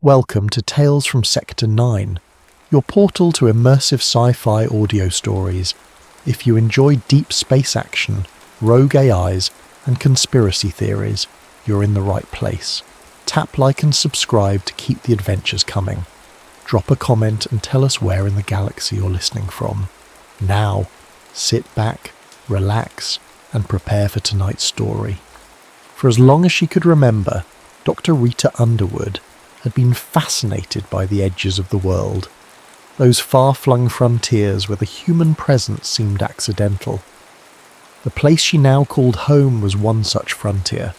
Welcome to Tales from Sector 9, your portal to immersive sci-fi audio stories. If you enjoy deep space action, rogue AIs, and conspiracy theories, you're in the right place. Tap like and subscribe to keep the adventures coming. Drop a comment and tell us where in the galaxy you're listening from. Now, sit back, relax, and prepare for tonight's story. For as long as she could remember, Dr. Rita Underwood had been fascinated by the edges of the world, those far-flung frontiers where the human presence seemed accidental. The place she now called home was one such frontier,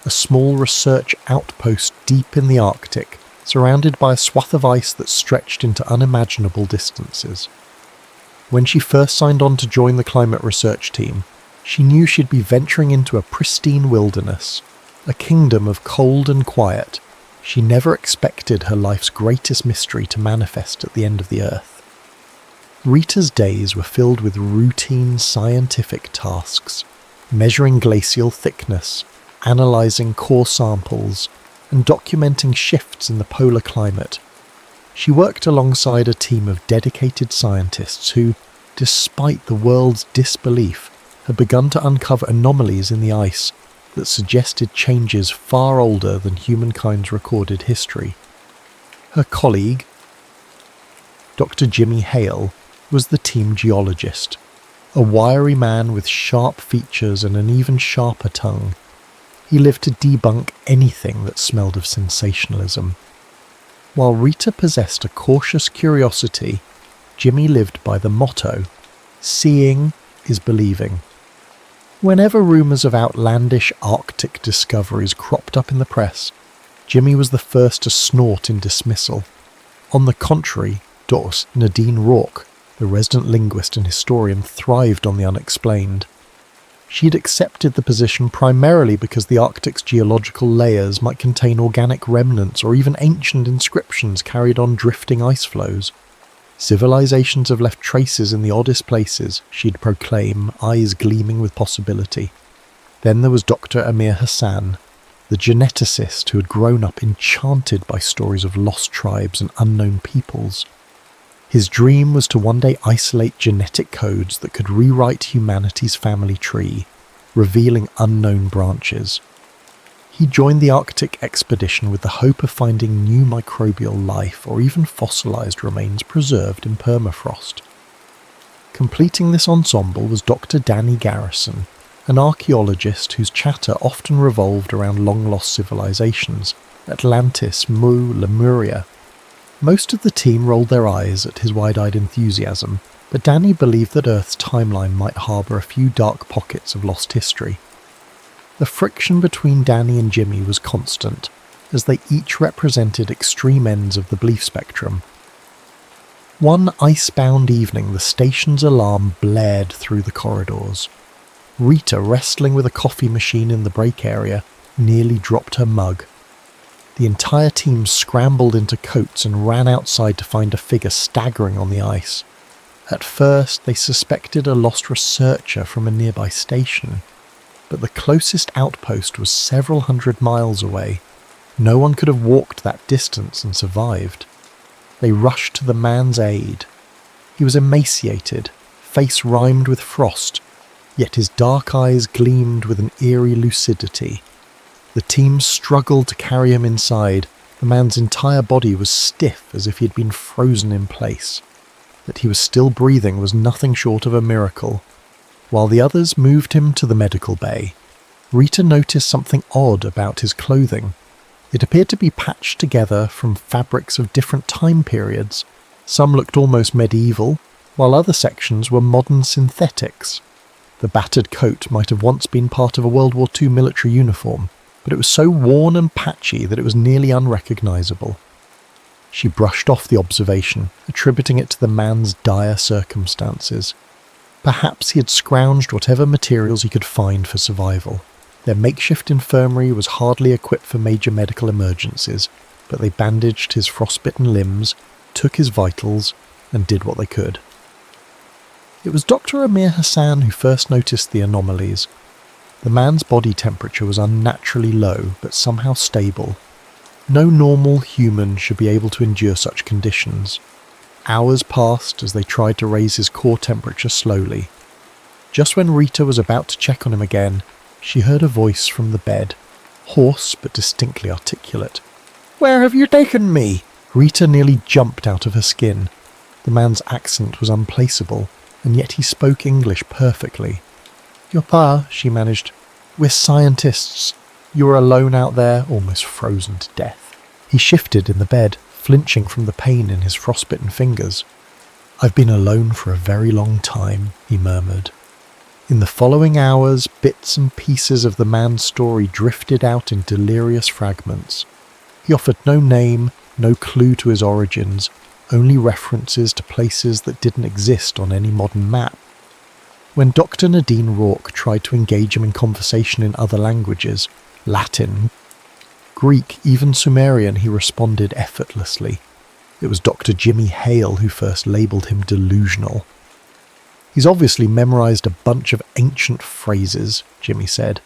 a small research outpost deep in the Arctic, surrounded by a swath of ice that stretched into unimaginable distances. When she first signed on to join the climate research team, she knew she'd be venturing into a pristine wilderness, a kingdom of cold and quiet. She never expected her life's greatest mystery to manifest at the end of the Earth. Rita's days were filled with routine scientific tasks, measuring glacial thickness, analysing core samples, and documenting shifts in the polar climate. She worked alongside a team of dedicated scientists who, despite the world's disbelief, had begun to uncover anomalies in the ice that suggested changes far older than humankind's recorded history. Her colleague, Dr. Jimmy Hale, was the team geologist, a wiry man with sharp features and an even sharper tongue. He lived to debunk anything that smelled of sensationalism. While Rita possessed a cautious curiosity, Jimmy lived by the motto, "Seeing is believing." Whenever rumours of outlandish Arctic discoveries cropped up in the press, Jimmy was the first to snort in dismissal. On the contrary, Dr. Nadine Rourke, the resident linguist and historian, thrived on the unexplained. She'd accepted the position primarily because the Arctic's geological layers might contain organic remnants or even ancient inscriptions carried on drifting ice flows. Civilizations have left traces in the oddest places, she'd proclaim, eyes gleaming with possibility. Then there was Dr. Amir Hassan, the geneticist who had grown up enchanted by stories of lost tribes and unknown peoples. His dream was to one day isolate genetic codes that could rewrite humanity's family tree, revealing unknown branches. He joined the Arctic expedition with the hope of finding new microbial life or even fossilized remains preserved in permafrost. Completing this ensemble was Dr. Danny Garrison, an archaeologist whose chatter often revolved around long-lost civilizations, Atlantis, Mu, Lemuria. Most of the team rolled their eyes at his wide-eyed enthusiasm, but Danny believed that Earth's timeline might harbour a few dark pockets of lost history. The friction between Danny and Jimmy was constant, as they each represented extreme ends of the belief spectrum. One ice-bound evening, the station's alarm blared through the corridors. Rita, wrestling with a coffee machine in the break area, nearly dropped her mug. The entire team scrambled into coats and ran outside to find a figure staggering on the ice. At first, they suspected a lost researcher from a nearby station, but the closest outpost was several hundred miles away. No one could have walked that distance and survived. They rushed to the man's aid. He was emaciated, face rimed with frost, yet his dark eyes gleamed with an eerie lucidity. The team struggled to carry him inside. The man's entire body was stiff as if he had been frozen in place. That he was still breathing was nothing short of a miracle. While the others moved him to the medical bay, Rita noticed something odd about his clothing. It appeared to be patched together from fabrics of different time periods. Some looked almost medieval, while other sections were modern synthetics. The battered coat might have once been part of a World War II military uniform, but it was so worn and patchy that it was nearly unrecognisable. She brushed off the observation, attributing it to the man's dire circumstances. Perhaps he had scrounged whatever materials he could find for survival. Their makeshift infirmary was hardly equipped for major medical emergencies, but they bandaged his frostbitten limbs, took his vitals, and did what they could. It was Dr. Amir Hassan who first noticed the anomalies. The man's body temperature was unnaturally low, but somehow stable. No normal human should be able to endure such conditions. Hours passed as they tried to raise his core temperature slowly. Just when Rita was about to check on him again, she heard a voice from the bed, hoarse but distinctly articulate. "Where have you taken me?" Rita nearly jumped out of her skin. The man's accent was unplaceable, and yet he spoke English perfectly. "Your pa," she managed. "We're scientists. You were alone out there, almost frozen to death." He shifted in the bed, flinching from the pain in his frostbitten fingers. "I've been alone for a very long time," he murmured. In the following hours, bits and pieces of the man's story drifted out in delirious fragments. He offered no name, no clue to his origins, only references to places that didn't exist on any modern map. When Dr. Nadine Rourke tried to engage him in conversation in other languages, Latin, Greek, even Sumerian, he responded effortlessly. It was Dr. Jimmy Hale who first labelled him delusional. "He's obviously memorised a bunch of ancient phrases," Jimmy said.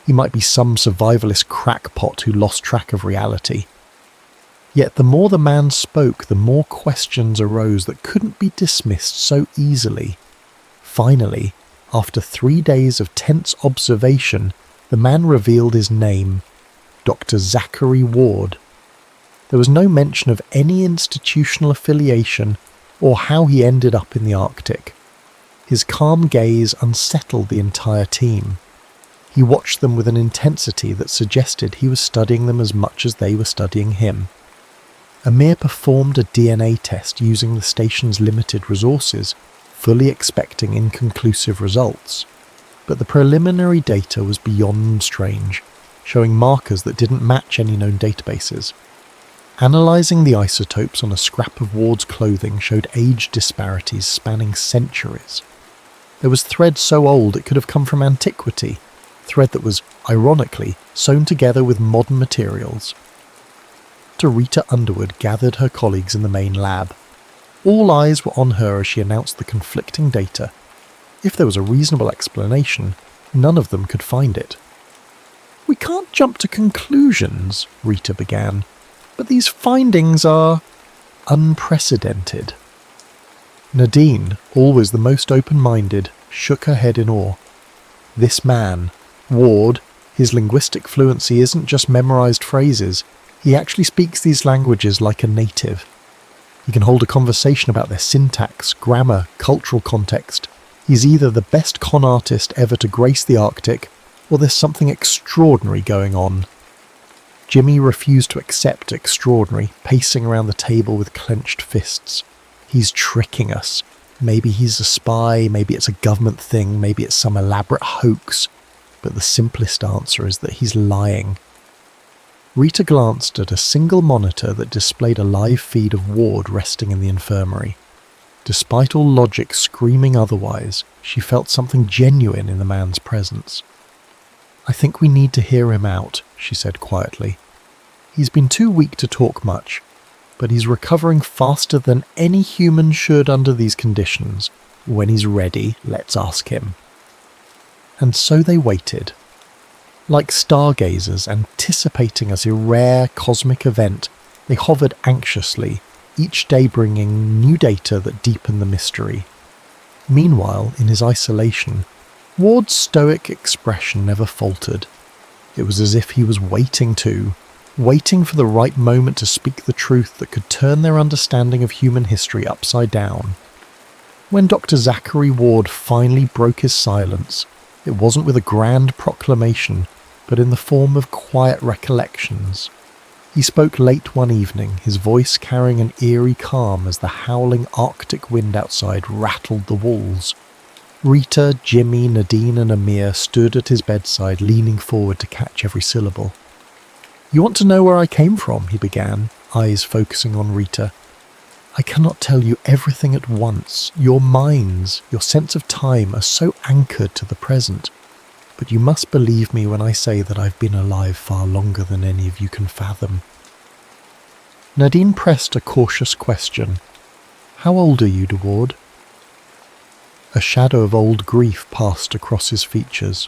"He might be some survivalist crackpot who lost track of reality." Yet the more the man spoke, the more questions arose that couldn't be dismissed so easily. Finally, after 3 days of tense observation, the man revealed his name, Dr. Zachary Ward. There was no mention of any institutional affiliation or how he ended up in the Arctic. His calm gaze unsettled the entire team. He watched them with an intensity that suggested he was studying them as much as they were studying him. Amir performed a DNA test using the station's limited resources, fully expecting inconclusive results. But the preliminary data was beyond strange, showing markers that didn't match any known databases. Analysing the isotopes on a scrap of Ward's clothing showed age disparities spanning centuries. There was thread so old it could have come from antiquity, thread that was, ironically, sewn together with modern materials. Dr. Rita Underwood gathered her colleagues in the main lab. All eyes were on her as she announced the conflicting data. If there was a reasonable explanation, none of them could find it. "We can't jump to conclusions," Rita began, "but these findings are unprecedented." Nadine, always the most open-minded, shook her head in awe. This man, Ward, his linguistic fluency isn't just memorised phrases, he actually speaks these languages like a native. He can hold a conversation about their syntax, grammar, cultural context. He's either the best con artist ever to grace the Arctic, or there's something extraordinary going on. Jimmy refused to accept extraordinary, pacing around the table with clenched fists. He's tricking us. Maybe he's a spy, maybe it's a government thing, maybe it's some elaborate hoax. But the simplest answer is that he's lying. Rita glanced at a single monitor that displayed a live feed of Ward resting in the infirmary. Despite all logic screaming otherwise, she felt something genuine in the man's presence. "I think we need to hear him out," she said quietly. "He's been too weak to talk much, but he's recovering faster than any human should under these conditions. When he's ready, let's ask him." And so they waited. Like stargazers anticipating a rare cosmic event, they hovered anxiously, each day bringing new data that deepened the mystery. Meanwhile, in his isolation, Ward's stoic expression never faltered. It was as if he was waiting for the right moment to speak the truth that could turn their understanding of human history upside down. When Dr. Zachary Ward finally broke his silence, it wasn't with a grand proclamation, but in the form of quiet recollections. He spoke late one evening, his voice carrying an eerie calm as the howling Arctic wind outside rattled the walls. Rita, Jimmy, Nadine and Amir stood at his bedside, leaning forward to catch every syllable. "You want to know where I came from?" he began, eyes focusing on Rita. "I cannot tell you everything at once. Your minds, your sense of time are so anchored to the present. But you must believe me when I say that I've been alive far longer than any of you can fathom." Nadine pressed a cautious question. "How old are you, Ward?" A shadow of old grief passed across his features.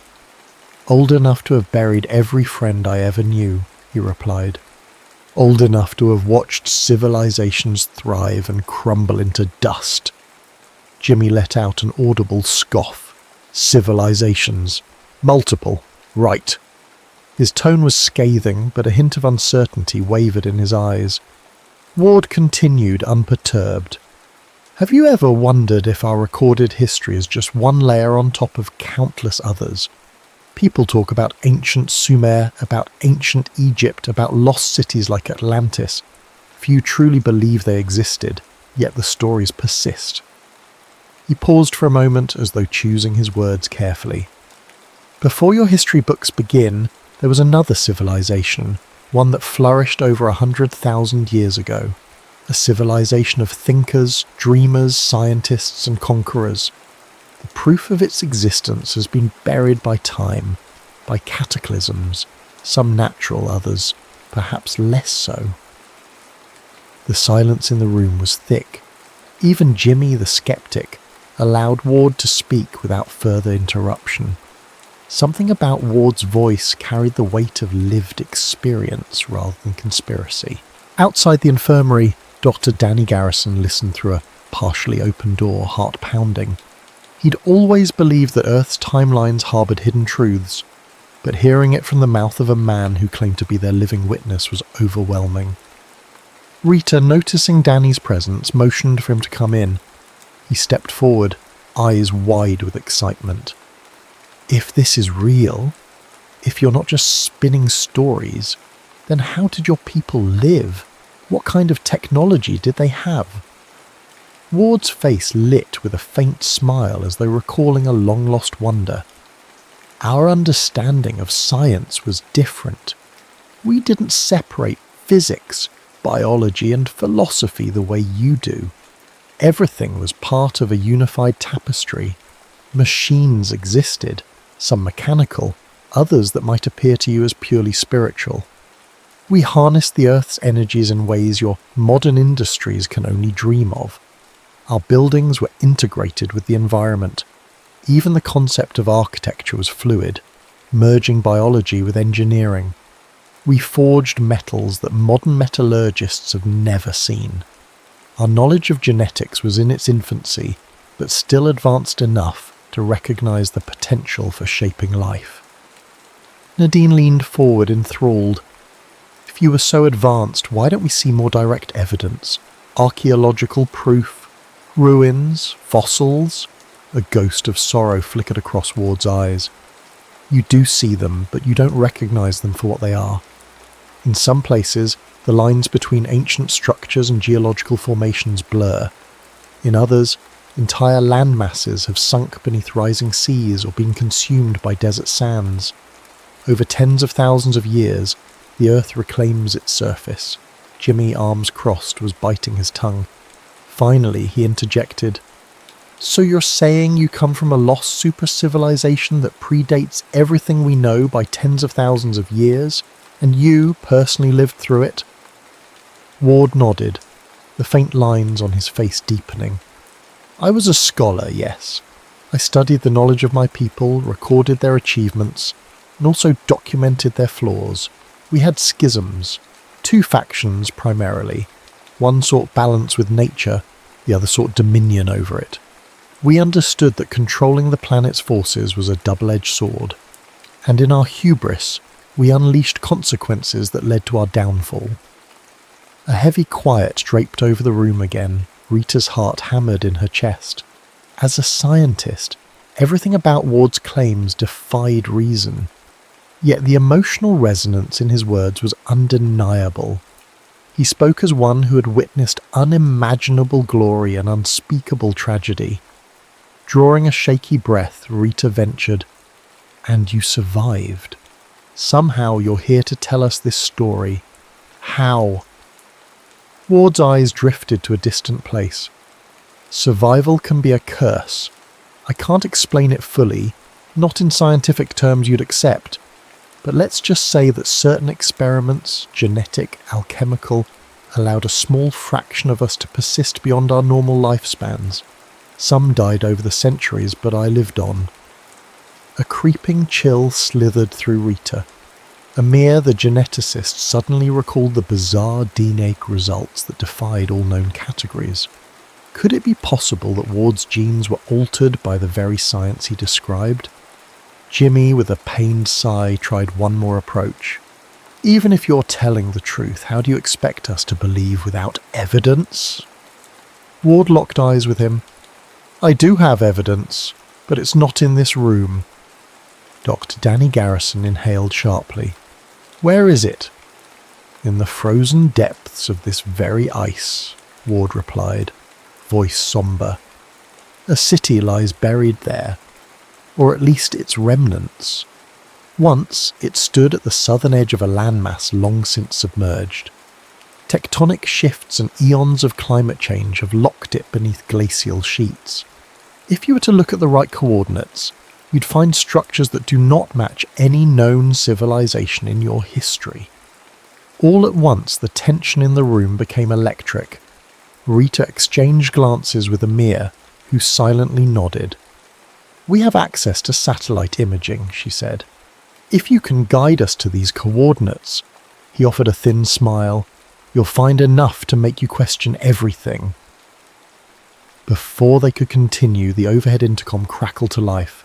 "Old enough to have buried every friend I ever knew," he replied. old enough to have watched civilizations thrive and crumble into dust. Jimmy let out an audible scoff. Civilizations. Multiple. Right. His tone was scathing, but a hint of uncertainty wavered in his eyes. Ward continued unperturbed. Have you ever wondered if our recorded history is just one layer on top of countless others? People talk about ancient Sumer, about ancient Egypt, about lost cities like Atlantis. Few truly believe they existed, yet the stories persist. He paused for a moment as though choosing his words carefully. Before your history books begin, there was another civilization, one that flourished over 100,000 years ago. A civilization of thinkers, dreamers, scientists, and conquerors. The proof of its existence has been buried by time, by cataclysms, some natural, others perhaps less so. The silence in the room was thick. Even Jimmy the skeptic allowed Ward to speak without further interruption. Something about Ward's voice carried the weight of lived experience rather than conspiracy. Outside the infirmary, Dr. Danny Garrison listened through a partially open door, heart pounding. He'd always believed that Earth's timelines harboured hidden truths, but hearing it from the mouth of a man who claimed to be their living witness was overwhelming. Rita, noticing Danny's presence, motioned for him to come in. He stepped forward, eyes wide with excitement. If this is real, if you're not just spinning stories, then how did your people live? What kind of technology did they have? Ward's face lit with a faint smile as though recalling a long-lost wonder. Our understanding of science was different. We didn't separate physics, biology, and philosophy the way you do. Everything was part of a unified tapestry. Machines existed, some mechanical, others that might appear to you as purely spiritual. We harnessed the Earth's energies in ways your modern industries can only dream of. Our buildings were integrated with the environment. Even the concept of architecture was fluid, merging biology with engineering. We forged metals that modern metallurgists have never seen. Our knowledge of genetics was in its infancy, but still advanced enough to recognize the potential for shaping life. Nadine leaned forward enthralled. If you were so advanced, why don't we see more direct evidence? Archaeological proof? Ruins? Fossils? A ghost of sorrow flickered across Ward's eyes. You do see them, but you don't recognize them for what they are. In some places, the lines between ancient structures and geological formations blur. In others, entire land masses have sunk beneath rising seas or been consumed by desert sands. Over tens of thousands of years, the earth reclaims its surface. Jimmy, arms crossed, was biting his tongue. Finally, he interjected, "So you're saying you come from a lost super-civilization that predates everything we know by tens of thousands of years, and you personally lived through it?" Ward nodded, the faint lines on his face deepening. "I was a scholar, yes. I studied the knowledge of my people, recorded their achievements, and also documented their flaws. We had schisms, 2 factions primarily. One sought balance with nature, the other sought dominion over it. We understood that controlling the planet's forces was a double-edged sword, and in our hubris, we unleashed consequences that led to our downfall." A heavy quiet draped over the room again. Rita's heart hammered in her chest. As a scientist, everything about Ward's claims defied reason. Yet the emotional resonance in his words was undeniable. He spoke as one who had witnessed unimaginable glory and unspeakable tragedy. Drawing a shaky breath, Rita ventured, "And you survived. Somehow you're here to tell us this story. How?" Ward's eyes drifted to a distant place. "Survival can be a curse. I can't explain it fully, not in scientific terms you'd accept, but let's just say that certain experiments, genetic, alchemical, allowed a small fraction of us to persist beyond our normal lifespans. Some died over the centuries, but I lived on." A creeping chill slithered through Rita. Amir, the geneticist, suddenly recalled the bizarre DNA results that defied all known categories. Could it be possible that Ward's genes were altered by the very science he described? Jimmy, with a pained sigh, tried one more approach. Even if you're telling the truth, how do you expect us to believe without evidence? Ward locked eyes with him. I do have evidence, but it's not in this room. Dr. Danny Garrison inhaled sharply. Where is it? In the frozen depths of this very ice, Ward replied, voice sombre. A city lies buried there, or at least its remnants. Once it stood at the southern edge of a landmass long since submerged. Tectonic shifts and eons of climate change have locked it beneath glacial sheets. If you were to look at the right coordinates, you'd find structures that do not match any known civilization in your history. All at once, the tension in the room became electric. Rita exchanged glances with Amir, who silently nodded. We have access to satellite imaging, she said. If you can guide us to these coordinates, he offered a thin smile, you'll find enough to make you question everything. Before they could continue, the overhead intercom crackled to life.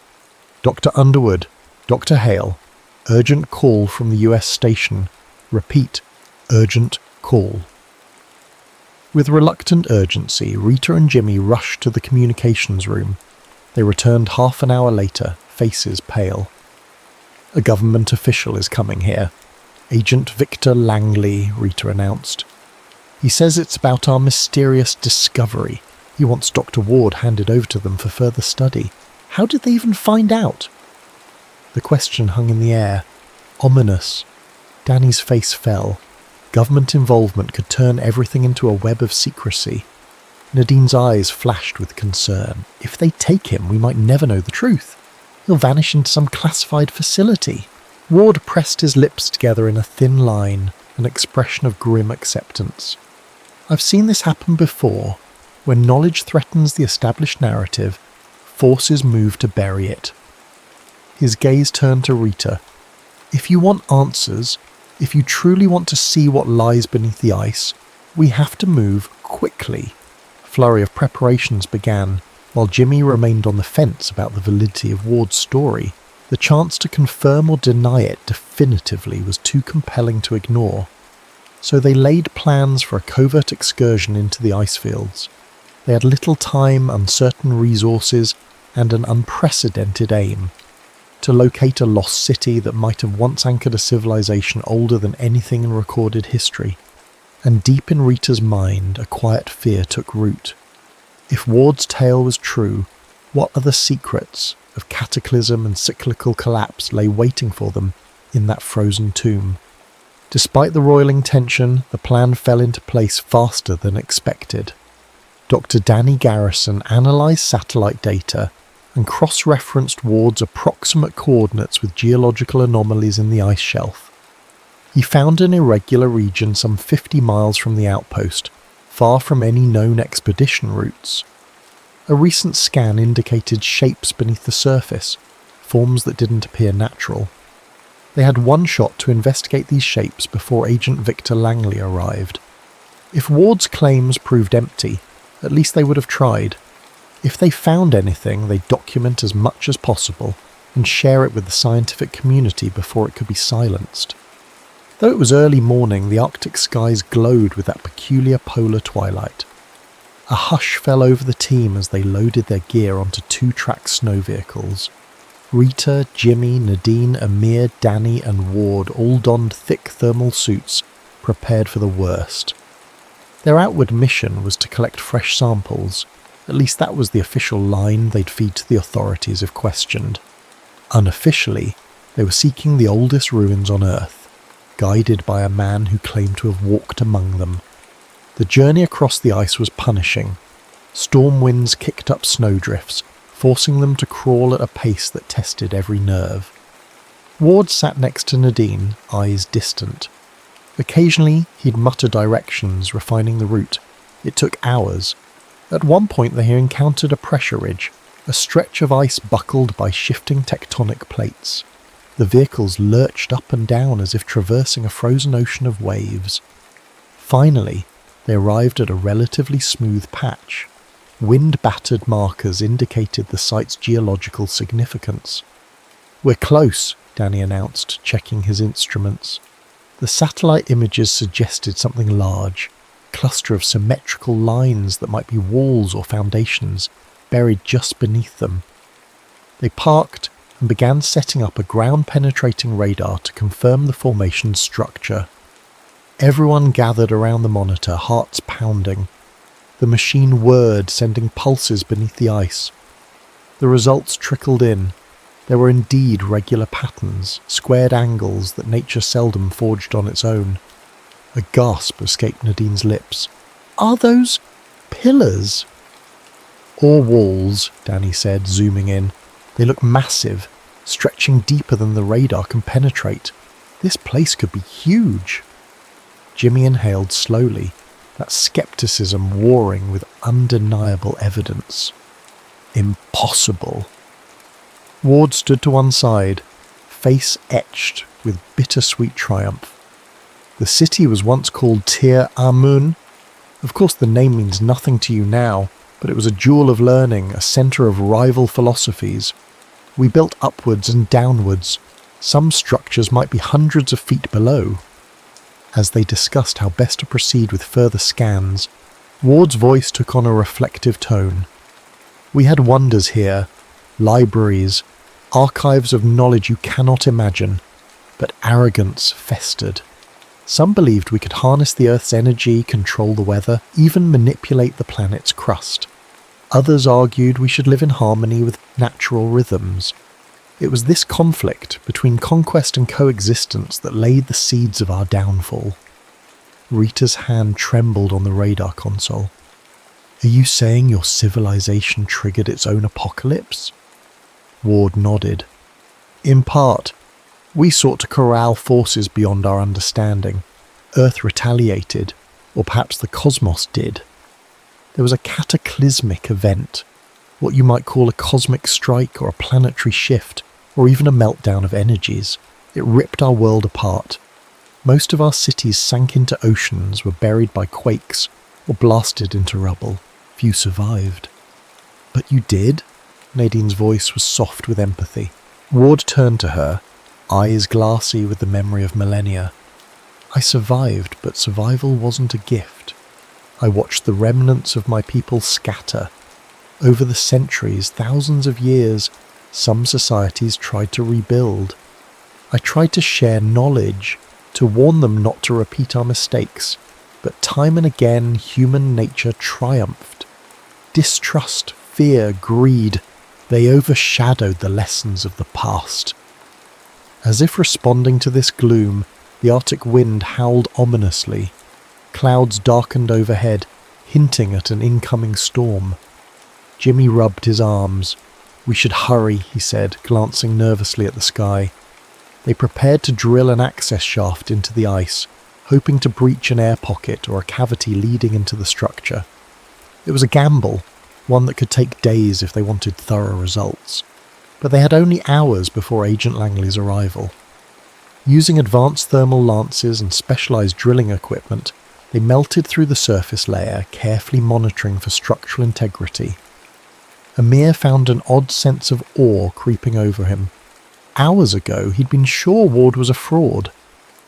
Dr. Underwood, Dr. Hale, urgent call from the US station. Repeat, urgent call. With reluctant urgency, Rita and Jimmy rushed to the communications room. They returned half an hour later, faces pale. A government official is coming here. Agent Victor Langley, Rita announced. He says it's about our mysterious discovery. He wants Dr. Ward handed over to them for further study. How did they even find out? The question hung in the air, ominous. Danny's face fell. Government involvement could turn everything into a web of secrecy. Nadine's eyes flashed with concern. If they take him, we might never know the truth. He'll vanish into some classified facility. Ward pressed his lips together in a thin line, an expression of grim acceptance. I've seen this happen before. When knowledge threatens the established narrative, forces move to bury it. His gaze turned to Rita. If you want answers, if you truly want to see what lies beneath the ice, we have to move quickly. A flurry of preparations began, while Jimmy remained on the fence about the validity of Ward's story. The chance to confirm or deny it definitively was too compelling to ignore. So they laid plans for a covert excursion into the ice fields. They had little time, uncertain resources, and an unprecedented aim: to locate a lost city that might have once anchored a civilization older than anything in recorded history. And deep in Rita's mind, a quiet fear took root. If Ward's tale was true, what other secrets of cataclysm and cyclical collapse lay waiting for them in that frozen tomb? Despite the roiling tension, the plan fell into place faster than expected. Dr. Danny Garrison analysed satellite data and cross-referenced Ward's approximate coordinates with geological anomalies in the ice shelf. He found an irregular region some 50 miles from the outpost, far from any known expedition routes. A recent scan indicated shapes beneath the surface, forms that didn't appear natural. They had one shot to investigate these shapes before Agent Victor Langley arrived. If Ward's claims proved empty, at least they would have tried. If they found anything, they'd document as much as possible and share it with the scientific community before it could be silenced. Though it was early morning, the Arctic skies glowed with that peculiar polar twilight. A hush fell over the team as they loaded their gear onto 2-track snow vehicles. Rita, Jimmy, Nadine, Amir, Danny and Ward all donned thick thermal suits, prepared for the worst. Their outward mission was to collect fresh samples. At least that was the official line they'd feed to the authorities if questioned. Unofficially, they were seeking the oldest ruins on Earth, guided by a man who claimed to have walked among them. The journey across the ice was punishing. Storm winds kicked up snowdrifts, forcing them to crawl at a pace that tested every nerve. Ward sat next to Nadine, eyes distant. Occasionally, he'd mutter directions, refining the route. It took hours. At one point, they encountered a pressure ridge, a stretch of ice buckled by shifting tectonic plates. The vehicles lurched up and down as if traversing a frozen ocean of waves. Finally, they arrived at a relatively smooth patch. Wind-battered markers indicated the site's geological significance. "We're close," Danny announced, checking his instruments. The satellite images suggested something large, a cluster of symmetrical lines that might be walls or foundations, buried just beneath them. They parked and began setting up a ground-penetrating radar to confirm the formation's structure. Everyone gathered around the monitor, hearts pounding. The machine whirred, sending pulses beneath the ice. The results trickled in. There were indeed regular patterns, squared angles that nature seldom forged on its own. A gasp escaped Nadine's lips. "Are those pillars?" "Or walls," Danny said, zooming in. "They look massive, stretching deeper than the radar can penetrate. This place could be huge." Jimmy inhaled slowly, that skepticism warring with undeniable evidence. "Impossible." Ward stood to one side, face etched with bittersweet triumph. The city was once called Tir Amun. Of course the name means nothing to you now, but it was a jewel of learning, a centre of rival philosophies. We built upwards and downwards. Some structures might be hundreds of feet below. As they discussed how best to proceed with further scans, Ward's voice took on a reflective tone. "We had wonders here, libraries, archives of knowledge you cannot imagine, but arrogance festered. Some believed we could harness the Earth's energy, control the weather, even manipulate the planet's crust. Others argued we should live in harmony with natural rhythms. It was this conflict between conquest and coexistence that laid the seeds of our downfall." Rita's hand trembled on the radar console. "Are you saying your civilization triggered its own apocalypse?" Ward nodded. "In part. We sought to corral forces beyond our understanding. Earth retaliated, or perhaps the cosmos did. There was a cataclysmic event, what you might call a cosmic strike or a planetary shift, or even a meltdown of energies. It ripped our world apart. Most of our cities sank into oceans, were buried by quakes, or blasted into rubble. Few survived." "But you did?" Nadine's voice was soft with empathy. Ward turned to her, eyes glassy with the memory of millennia. "I survived, but survival wasn't a gift. I watched the remnants of my people scatter. Over the centuries, thousands of years, some societies tried to rebuild. I tried to share knowledge, to warn them not to repeat our mistakes, but time and again human nature triumphed. Distrust, fear, greed, they overshadowed the lessons of the past." As if responding to this gloom, the Arctic wind howled ominously. Clouds darkened overhead, hinting at an incoming storm. Jimmy rubbed his arms. "We should hurry," he said, glancing nervously at the sky. They prepared to drill an access shaft into the ice, hoping to breach an air pocket or a cavity leading into the structure. It was a gamble, one that could take days if they wanted thorough results. But they had only hours before Agent Langley's arrival. Using advanced thermal lances and specialized drilling equipment, they melted through the surface layer, carefully monitoring for structural integrity. Amir found an odd sense of awe creeping over him. Hours ago, he'd been sure Ward was a fraud.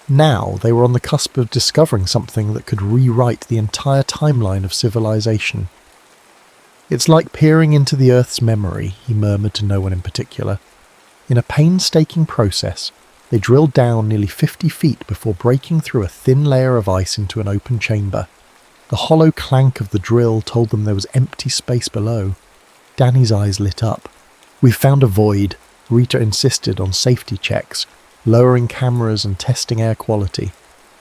Now, they were on the cusp of discovering something that could rewrite the entire timeline of civilization. "It's like peering into the Earth's memory," he murmured to no one in particular. In a painstaking process, they drilled down nearly 50 feet before breaking through a thin layer of ice into an open chamber. The hollow clank of the drill told them there was empty space below. Danny's eyes lit up. "We've found a void," Rita insisted on safety checks, lowering cameras and testing air quality.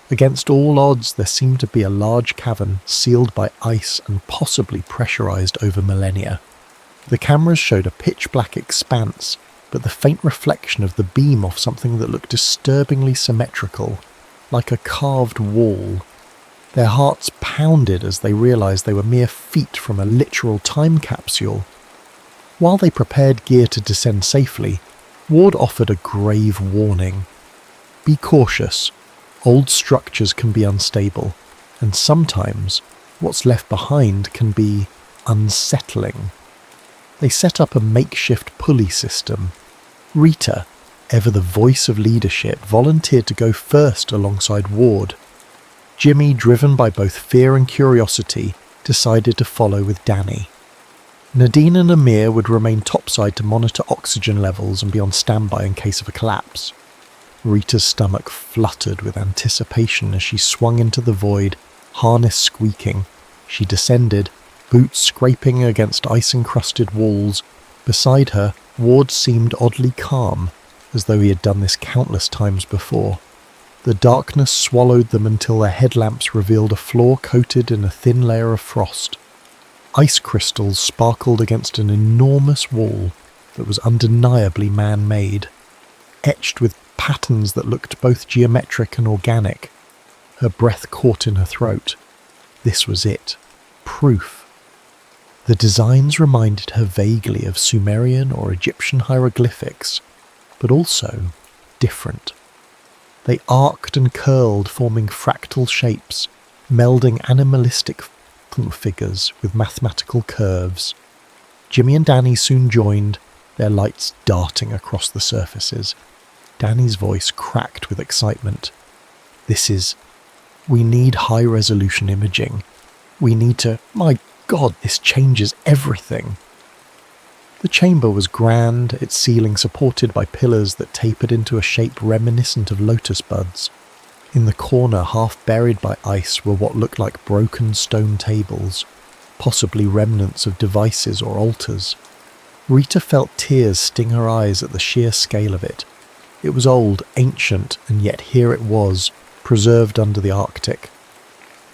Against all odds, there seemed to be a large cavern sealed by ice and possibly pressurized over millennia. The cameras showed a pitch-black expanse, but the faint reflection of the beam off something that looked disturbingly symmetrical, like a carved wall. Their hearts pounded as they realized they were mere feet from a literal time capsule. While they prepared gear to descend safely, Ward offered a grave warning. Be cautious. Old structures can be unstable, and sometimes what's left behind can be unsettling. They set up a makeshift pulley system. Rita, ever the voice of leadership, volunteered to go first alongside Ward. Jimmy, driven by both fear and curiosity, decided to follow with Danny. Nadine and Amir would remain topside to monitor oxygen levels and be on standby in case of a collapse. Rita's stomach fluttered with anticipation as she swung into the void, harness squeaking. She descended, boots scraping against ice-encrusted walls. Beside her, Ward seemed oddly calm, as though he had done this countless times before. The darkness swallowed them until their headlamps revealed a floor coated in a thin layer of frost. Ice crystals sparkled against an enormous wall that was undeniably man-made, etched with patterns that looked both geometric and organic. Her breath caught in her throat. This was it. Proof. The designs reminded her vaguely of Sumerian or Egyptian hieroglyphics, but also different. They arced and curled, forming fractal shapes, melding animalistic figures with mathematical curves. Jimmy and Danny soon joined, their lights darting across the surfaces. Danny's voice cracked with excitement. We need high-resolution imaging. We need to... My God, this changes everything. The chamber was grand, its ceiling supported by pillars that tapered into a shape reminiscent of lotus buds. In the corner, half buried by ice, were what looked like broken stone tables, possibly remnants of devices or altars. Rita felt tears sting her eyes at the sheer scale of it. It was old, ancient, and yet here it was, preserved under the Arctic.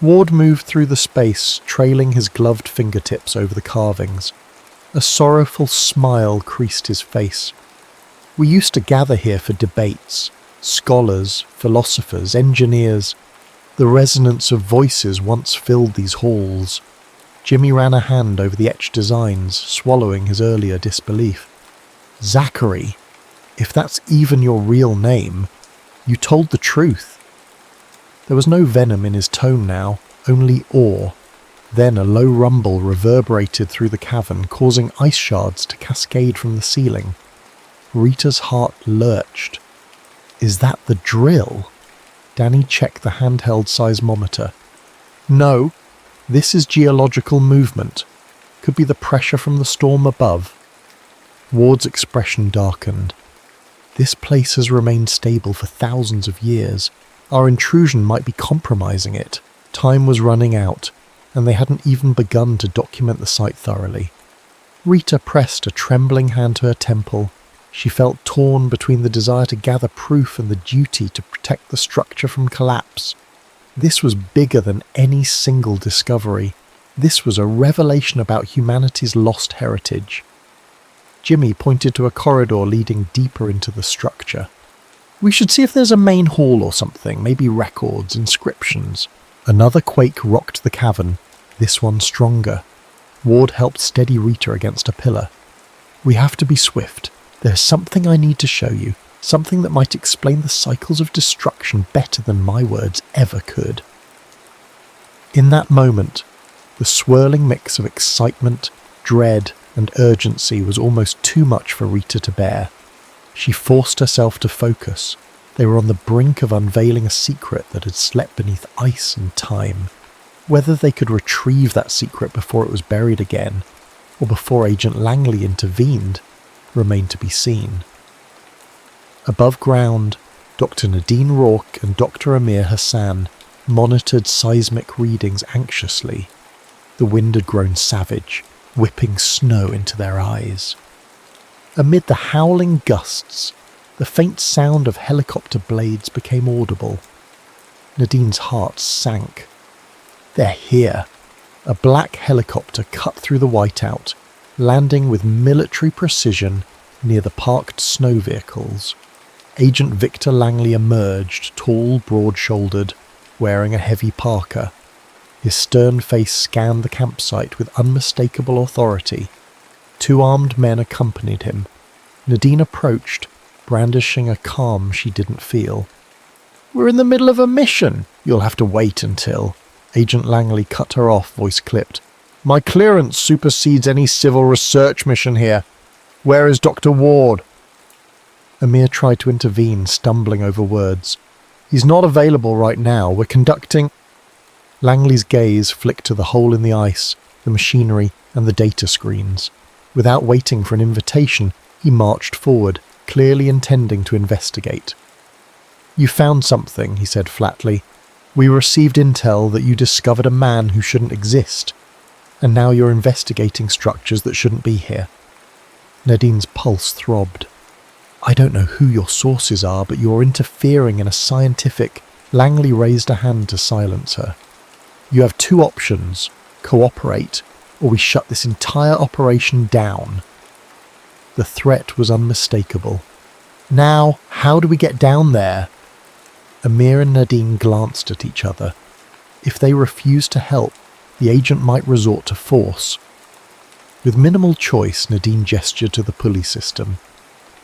Ward moved through the space, trailing his gloved fingertips over the carvings. A sorrowful smile creased his face. We used to gather here for debates. Scholars, philosophers, engineers. The resonance of voices once filled these halls. Jimmy ran a hand over the etched designs, swallowing his earlier disbelief. Zachary, if that's even your real name, you told the truth. There was no venom in his tone now, only awe. Then a low rumble reverberated through the cavern, causing ice shards to cascade from the ceiling. Rita's heart lurched. Is that the drill? Danny checked the handheld seismometer. No, this is geological movement. Could be the pressure from the storm above. Ward's expression darkened. This place has remained stable for thousands of years. Our intrusion might be compromising it. Time was running out, and they hadn't even begun to document the site thoroughly. Rita pressed a trembling hand to her temple. She felt torn between the desire to gather proof and the duty to protect the structure from collapse. This was bigger than any single discovery. This was a revelation about humanity's lost heritage. Jimmy pointed to a corridor leading deeper into the structure. We should see if there's a main hall or something, maybe records, inscriptions. Another quake rocked the cavern, this one stronger. Ward helped steady Rita against a pillar. We have to be swift. There's something I need to show you, something that might explain the cycles of destruction better than my words ever could. In that moment, the swirling mix of excitement, dread, and urgency was almost too much for Rita to bear. She forced herself to focus. They were on the brink of unveiling a secret that had slept beneath ice and time. Whether they could retrieve that secret before it was buried again, or before Agent Langley intervened, remained to be seen. Above ground, Dr. Nadine Rourke and Dr. Amir Hassan monitored seismic readings anxiously. The wind had grown savage, whipping snow into their eyes. Amid the howling gusts, the faint sound of helicopter blades became audible. Nadine's heart sank. They're here. A black helicopter cut through the whiteout, landing with military precision near the parked snow vehicles. Agent Victor Langley emerged, tall, broad-shouldered, wearing a heavy parka. His stern face scanned the campsite with unmistakable authority. 2 armed men accompanied him. Nadine approached, brandishing a calm she didn't feel. "We're in the middle of a mission. You'll have to wait until..." Agent Langley cut her off, voice clipped. "My clearance supersedes any civil research mission here. Where is Dr. Ward?" Amir tried to intervene, stumbling over words. "He's not available right now. We're conducting..." Langley's gaze flicked to the hole in the ice, the machinery, and the data screens. Without waiting for an invitation, he marched forward, clearly intending to investigate. "You found something," he said flatly. "We received intel that you discovered a man who shouldn't exist, and now you're investigating structures that shouldn't be here." Nadine's pulse throbbed. "I don't know who your sources are, but you're interfering in a scientific..." Langley raised a hand to silence her. "You have two options: cooperate, or we shut this entire operation down." The threat was unmistakable. "Now, how do we get down there?" Amir and Nadine glanced at each other. If they refused to help, the agent might resort to force. With minimal choice, Nadine gestured to the pulley system.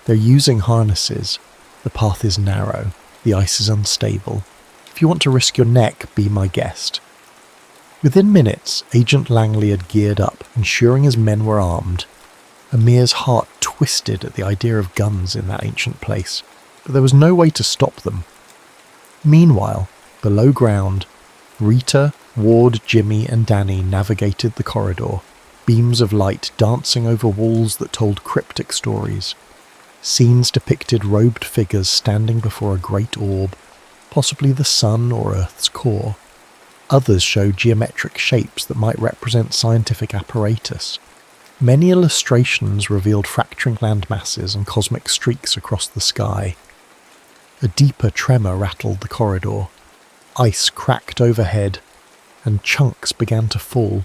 "They're using harnesses. The path is narrow. The ice is unstable. If you want to risk your neck, be my guest." Within minutes, Agent Langley had geared up, ensuring his men were armed. Amir's heart twisted at the idea of guns in that ancient place, but there was no way to stop them. Meanwhile, below ground, Rita, Ward, Jimmy, and Danny navigated the corridor, beams of light dancing over walls that told cryptic stories. Scenes depicted robed figures standing before a great orb, possibly the sun or Earth's core. Others showed geometric shapes that might represent scientific apparatus. Many illustrations revealed fracturing landmasses and cosmic streaks across the sky. A deeper tremor rattled the corridor. Ice cracked overhead, and chunks began to fall.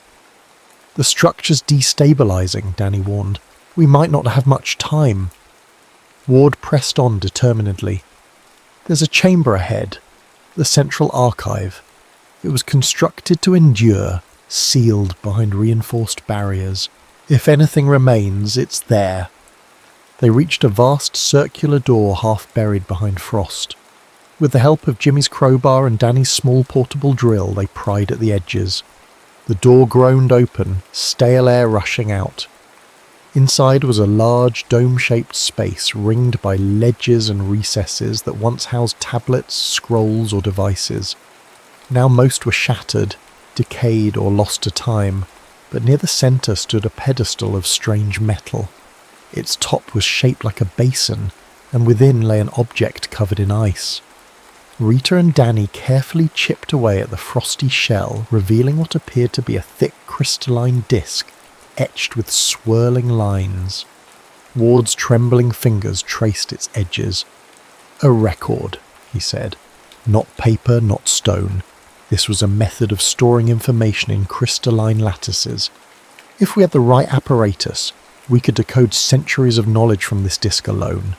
"The structure's destabilizing," Danny warned. "We might not have much time." Ward pressed on determinedly. "There's a chamber ahead, the central archive. It was constructed to endure, sealed behind reinforced barriers. If anything remains, it's there." They reached a vast circular door half buried behind frost. With the help of Jimmy's crowbar and Danny's small portable drill, they pried at the edges. The door groaned open, stale air rushing out. Inside was a large, dome-shaped space ringed by ledges and recesses that once housed tablets, scrolls, or devices. Now most were shattered, decayed, or lost to time, but near the centre stood a pedestal of strange metal. Its top was shaped like a basin, and within lay an object covered in ice. Rita and Danny carefully chipped away at the frosty shell, revealing what appeared to be a thick crystalline disc, etched with swirling lines. Ward's trembling fingers traced its edges. "A record," he said. "Not paper, not stone. This was a method of storing information in crystalline lattices. If we had the right apparatus, we could decode centuries of knowledge from this disc alone.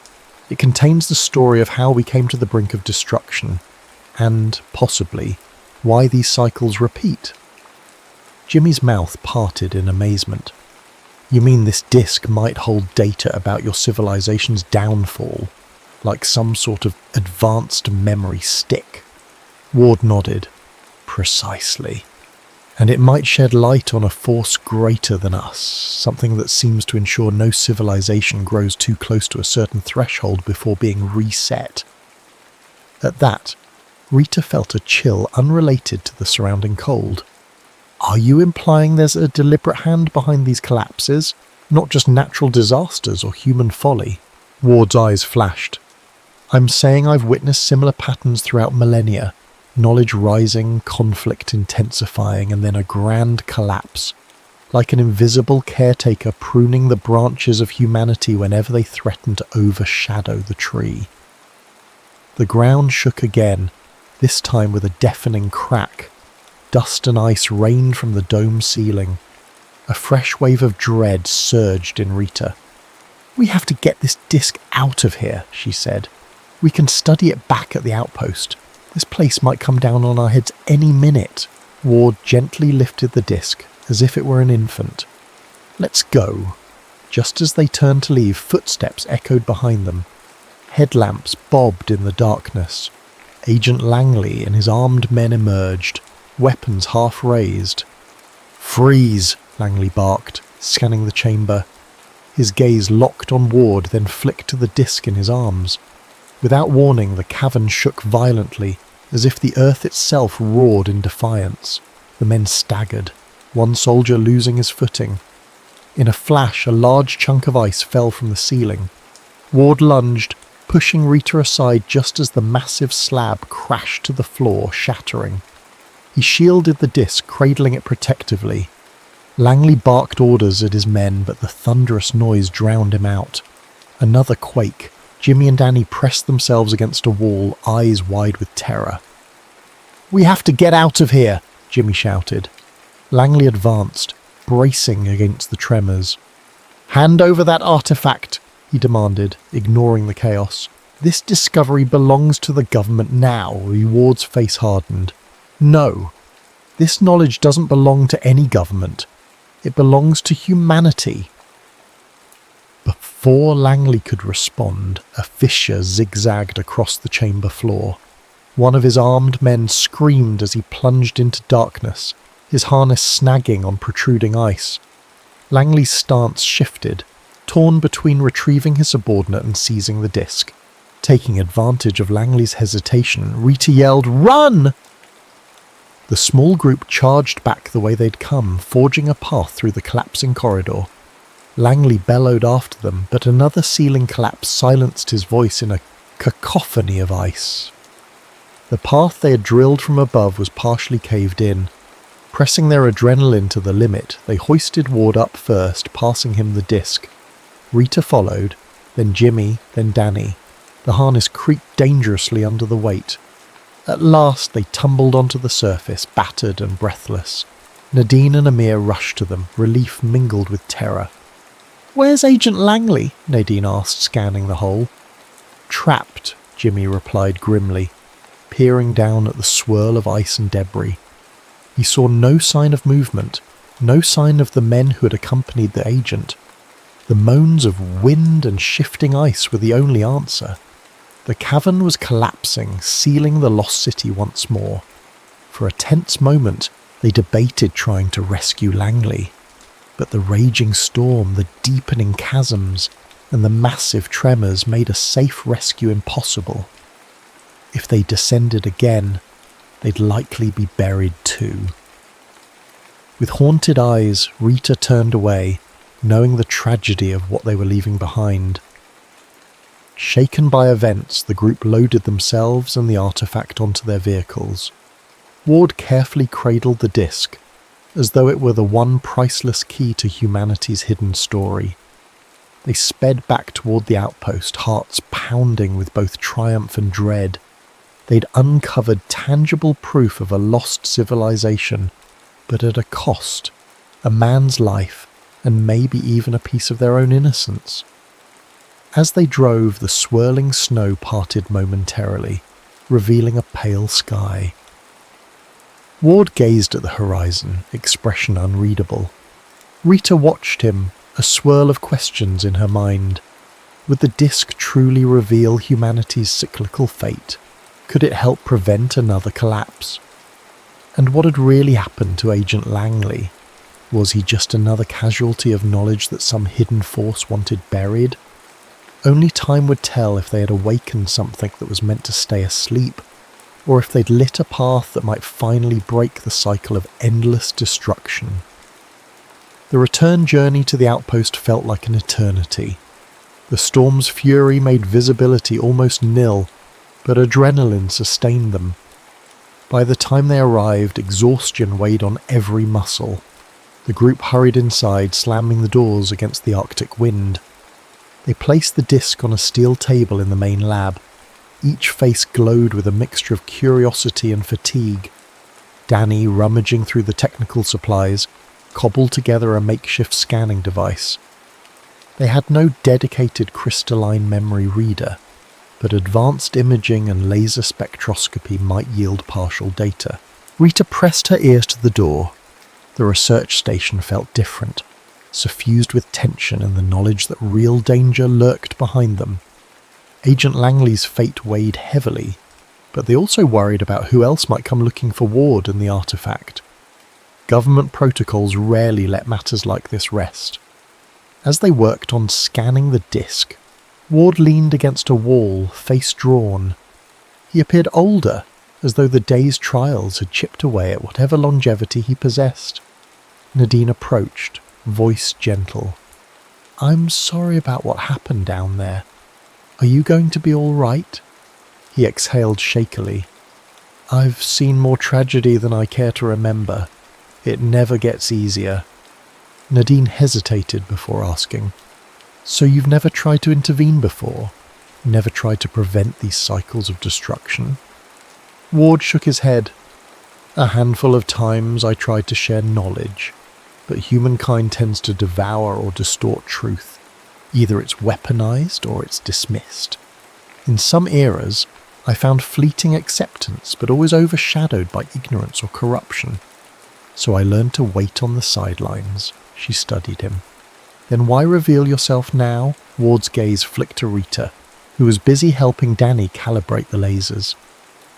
It contains the story of how we came to the brink of destruction, and, possibly, why these cycles repeat." Jimmy's mouth parted in amazement. "You mean this disc might hold data about your civilization's downfall, like some sort of advanced memory stick?" Ward nodded. "Precisely. And it might shed light on a force greater than us, something that seems to ensure no civilization grows too close to a certain threshold before being reset." At that, Rita felt a chill unrelated to the surrounding cold. "Are you implying there's a deliberate hand behind these collapses, not just natural disasters or human folly?" Ward's eyes flashed. "I'm saying I've witnessed similar patterns throughout millennia. Knowledge rising, conflict intensifying, and then a grand collapse, like an invisible caretaker pruning the branches of humanity whenever they threaten to overshadow the tree." The ground shook again, this time with a deafening crack. Dust and ice rained from the dome ceiling. A fresh wave of dread surged in Rita. "We have to get this disc out of here," she said. "We can study it back at the outpost. This place might come down on our heads any minute." Ward gently lifted the disc, as if it were an infant. "Let's go." Just as they turned to leave, footsteps echoed behind them. Headlamps bobbed in the darkness. Agent Langley and his armed men emerged, weapons half raised. "Freeze!" Langley barked, scanning the chamber. His gaze locked on Ward, then flicked to the disc in his arms. Without warning, the cavern shook violently, as if the earth itself roared in defiance. The men staggered, one soldier losing his footing. In a flash, a large chunk of ice fell from the ceiling. Ward lunged, pushing Rita aside just as the massive slab crashed to the floor, shattering. He shielded the disc, cradling it protectively. Langley barked orders at his men, but the thunderous noise drowned him out. Another quake. Jimmy and Danny pressed themselves against a wall, eyes wide with terror. "We have to get out of here!" Jimmy shouted. Langley advanced, bracing against the tremors. "Hand over that artifact," he demanded, ignoring the chaos. "This discovery belongs to the government now." Ward's face hardened. "No, this knowledge doesn't belong to any government. It belongs to humanity." Before Langley could respond, a fissure zigzagged across the chamber floor. One of his armed men screamed as he plunged into darkness, his harness snagging on protruding ice. Langley's stance shifted, torn between retrieving his subordinate and seizing the disc. Taking advantage of Langley's hesitation, Rita yelled, "Run!" The small group charged back the way they'd come, forging a path through the collapsing corridor. Langley bellowed after them, but another ceiling collapse silenced his voice in a cacophony of ice. The path they had drilled from above was partially caved in. Pressing their adrenaline to the limit, they hoisted Ward up first, passing him the disc. Rita followed, then Jimmy, then Danny. The harness creaked dangerously under the weight. At last they tumbled onto the surface, battered and breathless. Nadine and Amir rushed to them, relief mingled with terror. "Where's Agent Langley?" Nadine asked, scanning the hole. "Trapped," Jimmy replied grimly, peering down at the swirl of ice and debris. He saw no sign of movement, no sign of the men who had accompanied the agent. The moans of wind and shifting ice were the only answer. The cavern was collapsing, sealing the lost city once more. For a tense moment, they debated trying to rescue Langley. But the raging storm, the deepening chasms, and the massive tremors made a safe rescue impossible. If they descended again, they'd likely be buried too. With haunted eyes, Rita turned away, knowing the tragedy of what they were leaving behind. Shaken by events, the group loaded themselves and the artifact onto their vehicles. Ward carefully cradled the disc, as though it were the one priceless key to humanity's hidden story. They sped back toward the outpost, hearts pounding with both triumph and dread. They'd uncovered tangible proof of a lost civilization, but at a cost, a man's life, and maybe even a piece of their own innocence. As they drove, the swirling snow parted momentarily, revealing a pale sky. Ward gazed at the horizon, expression unreadable. Rita watched him, a swirl of questions in her mind. Would the disc truly reveal humanity's cyclical fate? Could it help prevent another collapse? And what had really happened to Agent Langley? Was he just another casualty of knowledge that some hidden force wanted buried? Only time would tell if they had awakened something that was meant to stay asleep, or if they'd lit a path that might finally break the cycle of endless destruction. The return journey to the outpost felt like an eternity. The storm's fury made visibility almost nil, but adrenaline sustained them. By the time they arrived, exhaustion weighed on every muscle. The group hurried inside, slamming the doors against the Arctic wind. They placed the disc on a steel table in the main lab. Each face glowed with a mixture of curiosity and fatigue. Danny, rummaging through the technical supplies, cobbled together a makeshift scanning device. They had no dedicated crystalline memory reader, but advanced imaging and laser spectroscopy might yield partial data. Rita pressed her ear to the door. The research station felt different, suffused with tension and the knowledge that real danger lurked behind them. Agent Langley's fate weighed heavily, but they also worried about who else might come looking for Ward and the artifact. Government protocols rarely let matters like this rest. As they worked on scanning the disk, Ward leaned against a wall, face drawn. He appeared older, as though the day's trials had chipped away at whatever longevity he possessed. Nadine approached, voice gentle. "I'm sorry about what happened down there. Are you going to be all right?" He exhaled shakily. "I've seen more tragedy than I care to remember. It never gets easier." Nadine hesitated before asking, "So you've never tried to intervene before? Never tried to prevent these cycles of destruction?" Ward shook his head. "A handful of times I tried to share knowledge, but humankind tends to devour or distort truth. Either it's weaponized or it's dismissed. In some eras, I found fleeting acceptance, but always overshadowed by ignorance or corruption. So I learned to wait on the sidelines." She studied him. "Then why reveal yourself now?" Ward's gaze flicked to Rita, who was busy helping Danny calibrate the lasers.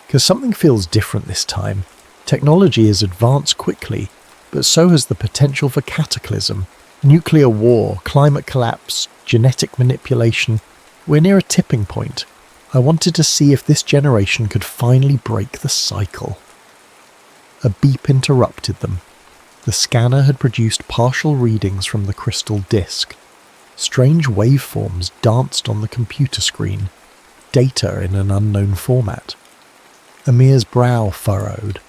"'Cause something feels different this time. Technology has advanced quickly, but so has the potential for cataclysm. Nuclear war, climate collapse, genetic manipulation. We're near a tipping point. I wanted to see if this generation could finally break the cycle." A beep interrupted them. The scanner had produced partial readings from the crystal disk. Strange waveforms danced on the computer screen, data in an unknown format. Amir's brow furrowed.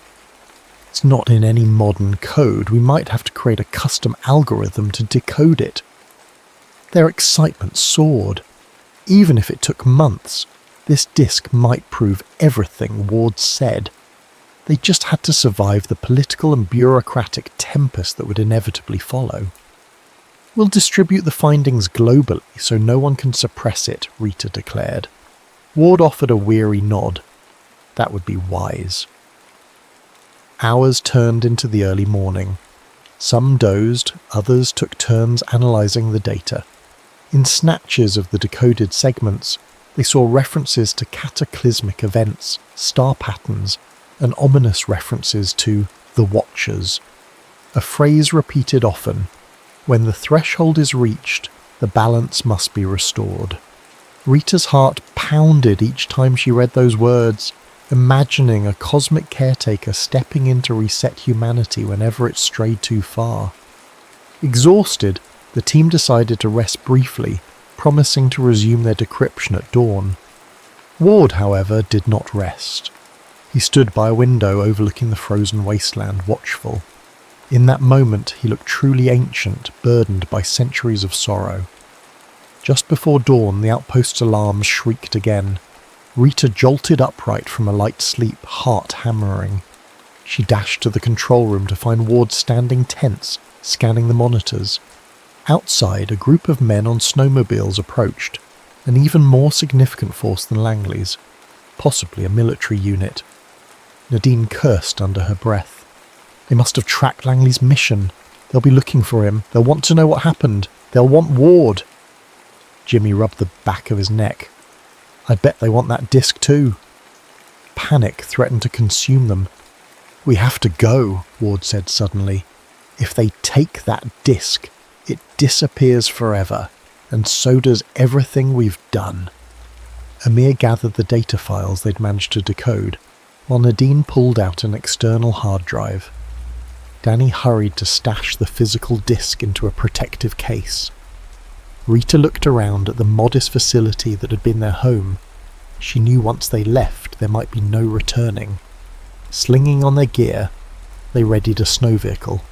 "It's not in any modern code. We might have to create a custom algorithm to decode it." Their excitement soared. Even if it took months, this disk might prove everything Ward said. They just had to survive the political and bureaucratic tempest that would inevitably follow. "We'll distribute the findings globally so no one can suppress it," Rita declared. Ward offered a weary nod. That would be wise. Hours turned into the early morning. Some dozed, others took turns analysing the data. In snatches of the decoded segments, they saw references to cataclysmic events, star patterns, and ominous references to the Watchers. A phrase repeated often: "When the threshold is reached, the balance must be restored." Rita's heart pounded each time she read those words, imagining a cosmic caretaker stepping in to reset humanity whenever it strayed too far. Exhausted, the team decided to rest briefly, promising to resume their decryption at dawn. Ward, however, did not rest. He stood by a window overlooking the frozen wasteland, watchful. In that moment, he looked truly ancient, burdened by centuries of sorrow. Just before dawn, the outpost's alarms shrieked again. Rita jolted upright from a light sleep, heart hammering. She dashed to the control room to find Ward standing tense, scanning the monitors. Outside, a group of men on snowmobiles approached, an even more significant force than Langley's, possibly a military unit. Nadine cursed under her breath. They must have tracked Langley's mission. They'll be looking for him. They'll want to know what happened. They'll want Ward. Jimmy rubbed the back of his neck. I bet they want that disc too. Panic threatened to consume them. "We have to go," Ward said suddenly. "If they take that disc, it disappears forever, and so does everything we've done." Amir gathered the data files they'd managed to decode, while Nadine pulled out an external hard drive. Danny hurried to stash the physical disc into a protective case. Rita looked around at the modest facility that had been their home. She knew once they left there might be no returning. Slinging on their gear, they readied a snow vehicle.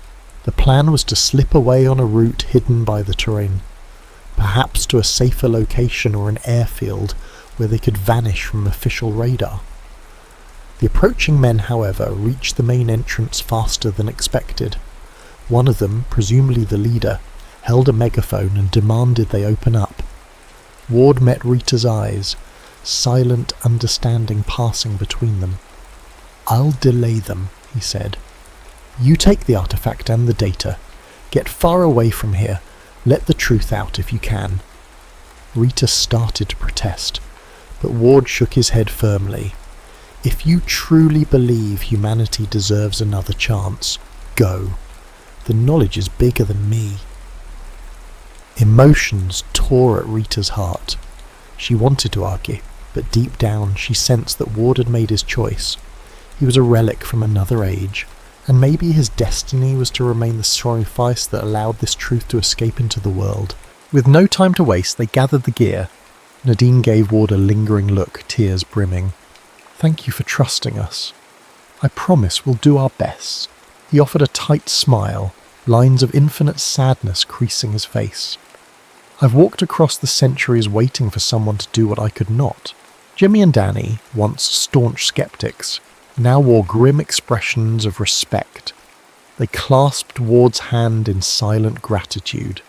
The plan was to slip away on a route hidden by the terrain, perhaps to a safer location or an airfield where they could vanish from official radar. The approaching men, however, reached the main entrance faster than expected. One of them, presumably the leader, held a megaphone and demanded they open up. Ward met Rita's eyes, silent understanding passing between them. "I'll delay them," he said. "You take the artifact and the data. Get far away from here. Let the truth out if you can." Rita started to protest, But Ward shook his head firmly. If you truly believe humanity deserves another chance, go. The knowledge is bigger than me. Emotions tore at Rita's heart. She wanted to argue, but deep down she sensed that Ward had made his choice. He was a relic from another age, and maybe his destiny was to remain the sacrifice that allowed this truth to escape into the world. With no time to waste, they gathered the gear. Nadine gave Ward a lingering look, tears brimming. Thank you for trusting us. I promise we'll do our best. He offered a tight smile, lines of infinite sadness creasing his face. I've walked across the centuries waiting for someone to do what I could not. Jimmy and Danny, once staunch skeptics, now wore grim expressions of respect. They clasped Ward's hand in silent gratitude.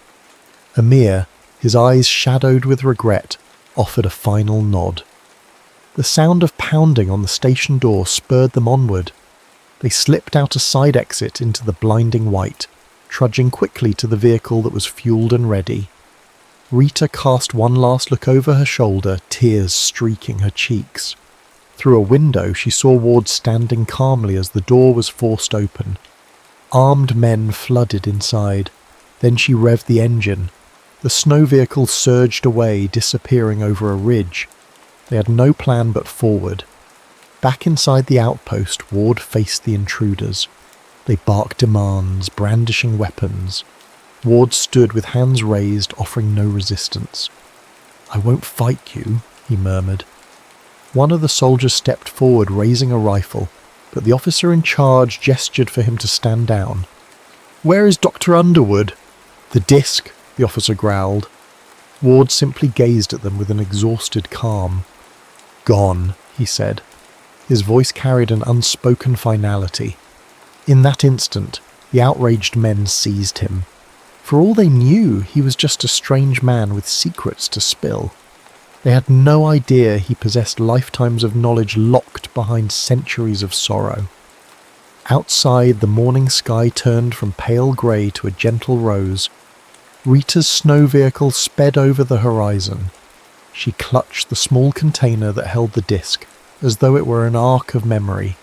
Amir, his eyes shadowed with regret, offered a final nod. The sound of pounding on the station door spurred them onward. They slipped out a side exit into the blinding white, trudging quickly to the vehicle that was fueled and ready. Rita cast one last look over her shoulder, tears streaking her cheeks. Through a window she saw Ward standing calmly as the door was forced open. Armed men flooded inside. Then she revved the engine. The snow vehicle surged away, disappearing over a ridge. They had no plan but forward. Back inside the outpost, Ward faced the intruders. They barked demands, brandishing weapons. Ward stood with hands raised, offering no resistance. I won't fight you, he murmured. One of the soldiers stepped forward, raising a rifle, but the officer in charge gestured for him to stand down. Where is Dr. Underwood? The disc, the officer growled. Ward simply gazed at them with an exhausted calm. Gone, he said. His voice carried an unspoken finality. In that instant, the outraged men seized him. For all they knew, he was just a strange man with secrets to spill. They had no idea he possessed lifetimes of knowledge locked behind centuries of sorrow. Outside, the morning sky turned from pale grey to a gentle rose. Rita's snow vehicle sped over the horizon. She clutched the small container that held the disc, as though it were an ark of memory.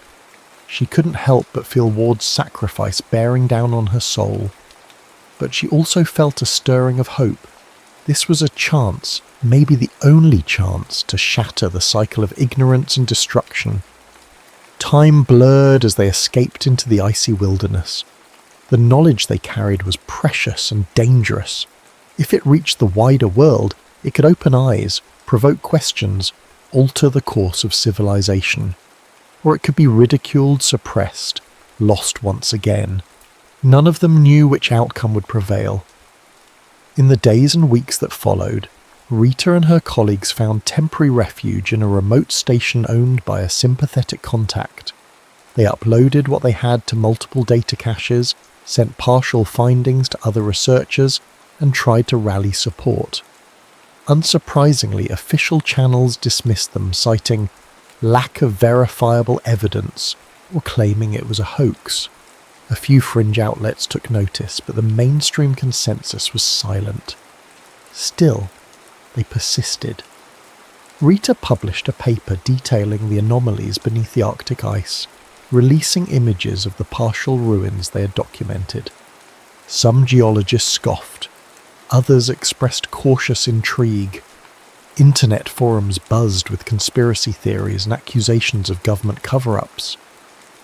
She couldn't help but feel Ward's sacrifice bearing down on her soul. But she also felt a stirring of hope. This was a chance, maybe the only chance, to shatter the cycle of ignorance and destruction. Time blurred as they escaped into the icy wilderness. The knowledge they carried was precious and dangerous. If it reached the wider world, it could open eyes, provoke questions, alter the course of civilization. Or it could be ridiculed, suppressed, lost once again. None of them knew which outcome would prevail. In the days and weeks that followed, Rita and her colleagues found temporary refuge in a remote station owned by a sympathetic contact. They uploaded what they had to multiple data caches, sent partial findings to other researchers, and tried to rally support. Unsurprisingly, official channels dismissed them, citing lack of verifiable evidence or claiming it was a hoax. A few fringe outlets took notice, but the mainstream consensus was silent. Still, they persisted. Rita published a paper detailing the anomalies beneath the Arctic ice, releasing images of the partial ruins they had documented. Some geologists scoffed. Others expressed cautious intrigue. Internet forums buzzed with conspiracy theories and accusations of government cover-ups.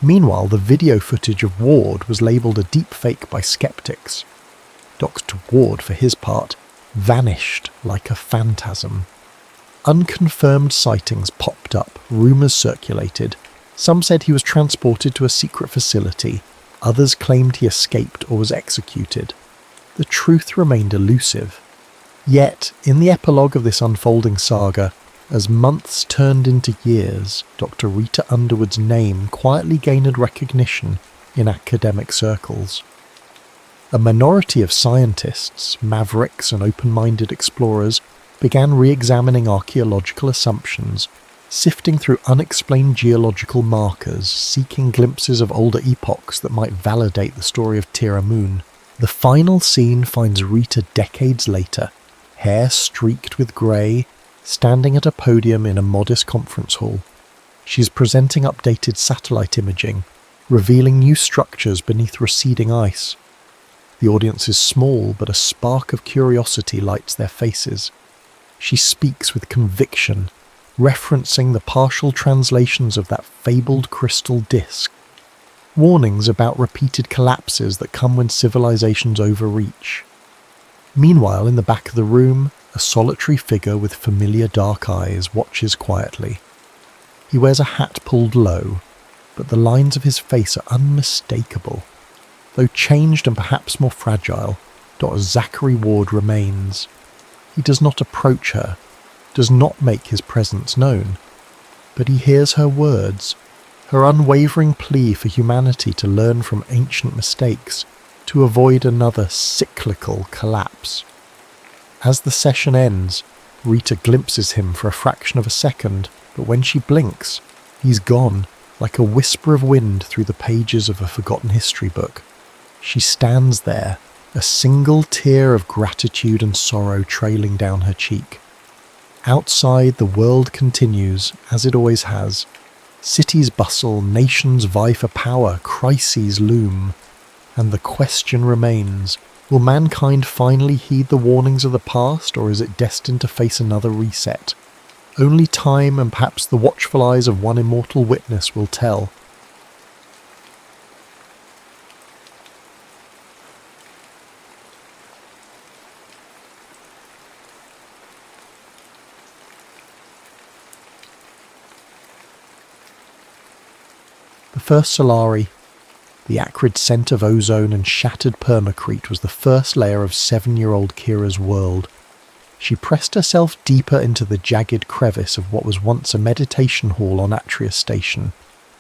Meanwhile, the video footage of Ward was labelled a deepfake by skeptics. Dr. Ward, for his part, vanished like a phantasm. Unconfirmed sightings popped up, rumours circulated. Some said he was transported to a secret facility. Others claimed he escaped or was executed. The truth remained elusive. Yet, in the epilogue of this unfolding saga, as months turned into years, Dr. Rita Underwood's name quietly gained recognition in academic circles. A minority of scientists, mavericks and open-minded explorers, began re-examining archaeological assumptions, sifting through unexplained geological markers, seeking glimpses of older epochs that might validate the story of Tiramun. The final scene finds Rita decades later, hair streaked with grey, Standing at a podium in a modest conference hall, she's presenting updated satellite imaging, revealing new structures beneath receding ice. The audience is small, but a spark of curiosity lights their faces. She speaks with conviction, referencing the partial translations of that fabled crystal disk. Warnings about repeated collapses that come when civilizations overreach. Meanwhile, in the back of the room, a solitary figure with familiar dark eyes watches quietly. He wears a hat pulled low, but the lines of his face are unmistakable. Though changed and perhaps more fragile, Dr. Zachary Ward remains. He does not approach her, does not make his presence known, but he hears her words, her unwavering plea for humanity to learn from ancient mistakes, to avoid another cyclical collapse. As the session ends, Rita glimpses him for a fraction of a second, but when she blinks, he's gone, like a whisper of wind through the pages of a forgotten history book. She stands there, a single tear of gratitude and sorrow trailing down her cheek. Outside, the world continues, as it always has. Cities bustle, nations vie for power, crises loom. And the question remains, will mankind finally heed the warnings of the past, or is it destined to face another reset? Only time and perhaps the watchful eyes of one immortal witness will tell. The First Solari, the acrid scent of ozone and shattered permacrete, was the first layer of 7-year-old Kira's world. She pressed herself deeper into the jagged crevice of what was once a meditation hall on Atreus Station,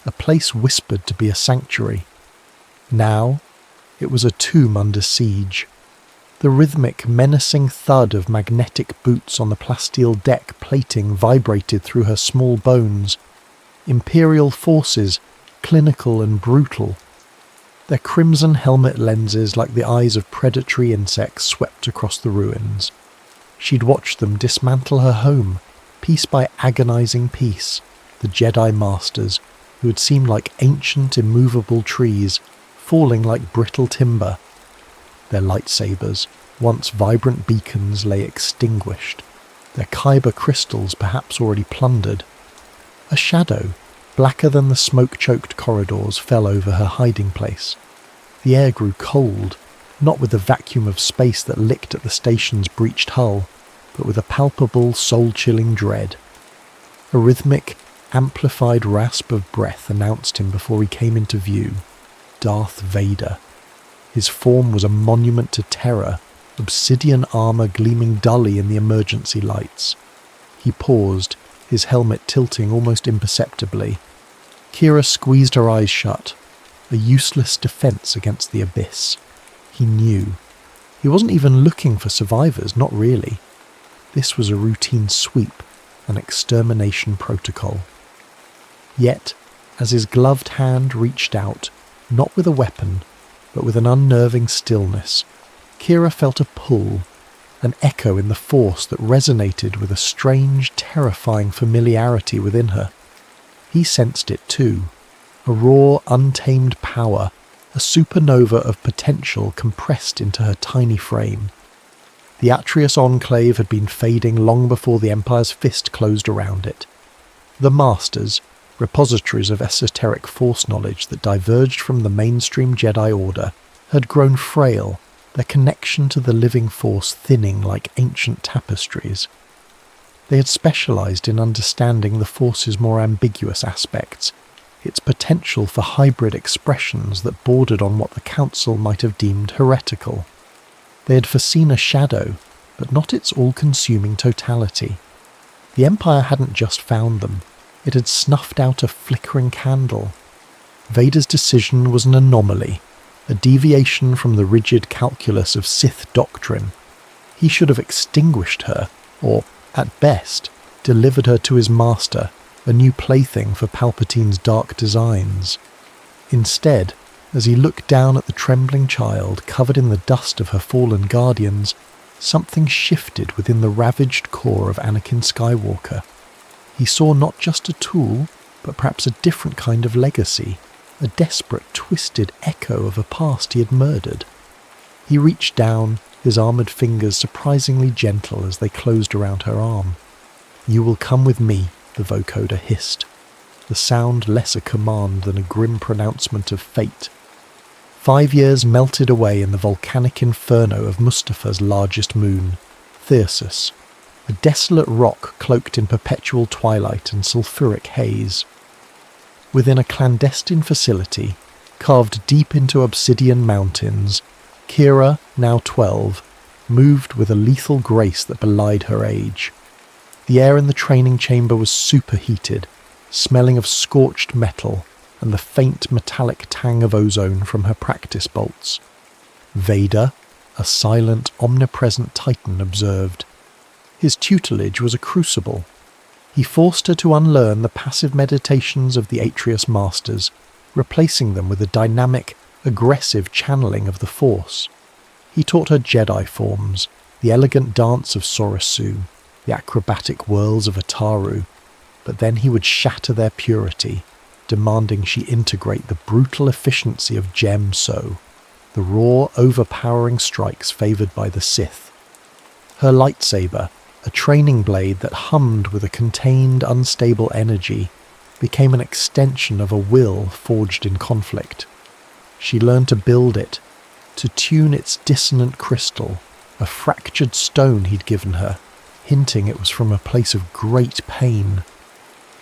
a place whispered to be a sanctuary. Now, it was a tomb under siege. The rhythmic, menacing thud of magnetic boots on the plasteel deck plating vibrated through her small bones. Imperial forces, clinical and brutal. Their crimson helmet lenses like the eyes of predatory insects swept across the ruins. She'd watched them dismantle her home, piece by agonizing piece, the Jedi Masters, who had seemed like ancient immovable trees, falling like brittle timber. Their lightsabers, once vibrant beacons, lay extinguished, their kyber crystals perhaps already plundered. A shadow, blacker than the smoke-choked corridors, fell over her hiding place. The air grew cold, not with the vacuum of space that licked at the station's breached hull, but with a palpable, soul-chilling dread. A rhythmic, amplified rasp of breath announced him before he came into view. Darth Vader. His form was a monument to terror, obsidian armour gleaming dully in the emergency lights. He paused, his helmet tilting almost imperceptibly. Kira squeezed her eyes shut, a useless defence against the abyss. He knew. He wasn't even looking for survivors, not really. This was a routine sweep, an extermination protocol. Yet, as his gloved hand reached out, not with a weapon, but with an unnerving stillness, Kira felt a pull, an echo in the force that resonated with a strange, terrifying familiarity within her. He sensed it too, a raw, untamed power, a supernova of potential compressed into her tiny frame. The Atreus enclave had been fading long before the Empire's fist closed around it. The Masters, repositories of esoteric force knowledge that diverged from the mainstream Jedi Order, had grown frail, their connection to the living force thinning like ancient tapestries. They had specialized in understanding the force's more ambiguous aspects, its potential for hybrid expressions that bordered on what the Council might have deemed heretical. They had foreseen a shadow, but not its all-consuming totality. The Empire hadn't just found them, it had snuffed out a flickering candle. Vader's decision was an anomaly, a deviation from the rigid calculus of Sith doctrine. He should have extinguished her, or, at best, delivered her to his master, a new plaything for Palpatine's dark designs. Instead, as he looked down at the trembling child covered in the dust of her fallen guardians, something shifted within the ravaged core of Anakin Skywalker. He saw not just a tool, but perhaps a different kind of legacy, a desperate, twisted echo of a past he had murdered. He reached down, his armoured fingers surprisingly gentle as they closed around her arm. "You will come with me," the vocoder hissed, the sound less a command than a grim pronouncement of fate. 5 years melted away in the volcanic inferno of Mustapha's largest moon, Thyrsus, a desolate rock cloaked in perpetual twilight and sulphuric haze. Within a clandestine facility, carved deep into obsidian mountains, Kira, now 12, moved with a lethal grace that belied her age. The air in the training chamber was superheated, smelling of scorched metal and the faint metallic tang of ozone from her practice bolts. Vader, a silent, omnipresent titan, observed. His tutelage was a crucible. He forced her to unlearn the passive meditations of the Atreus Masters, replacing them with a dynamic, aggressive channeling of the Force. He taught her Jedi forms, the elegant dance of Sorasu, the acrobatic whirls of Ataru, but then he would shatter their purity, demanding she integrate the brutal efficiency of Gem-So, the raw, overpowering strikes favoured by the Sith. Her lightsaber, a training blade that hummed with a contained, unstable energy, became an extension of a will forged in conflict. She learned to build it, to tune its dissonant crystal, a fractured stone he'd given her, hinting it was from a place of great pain.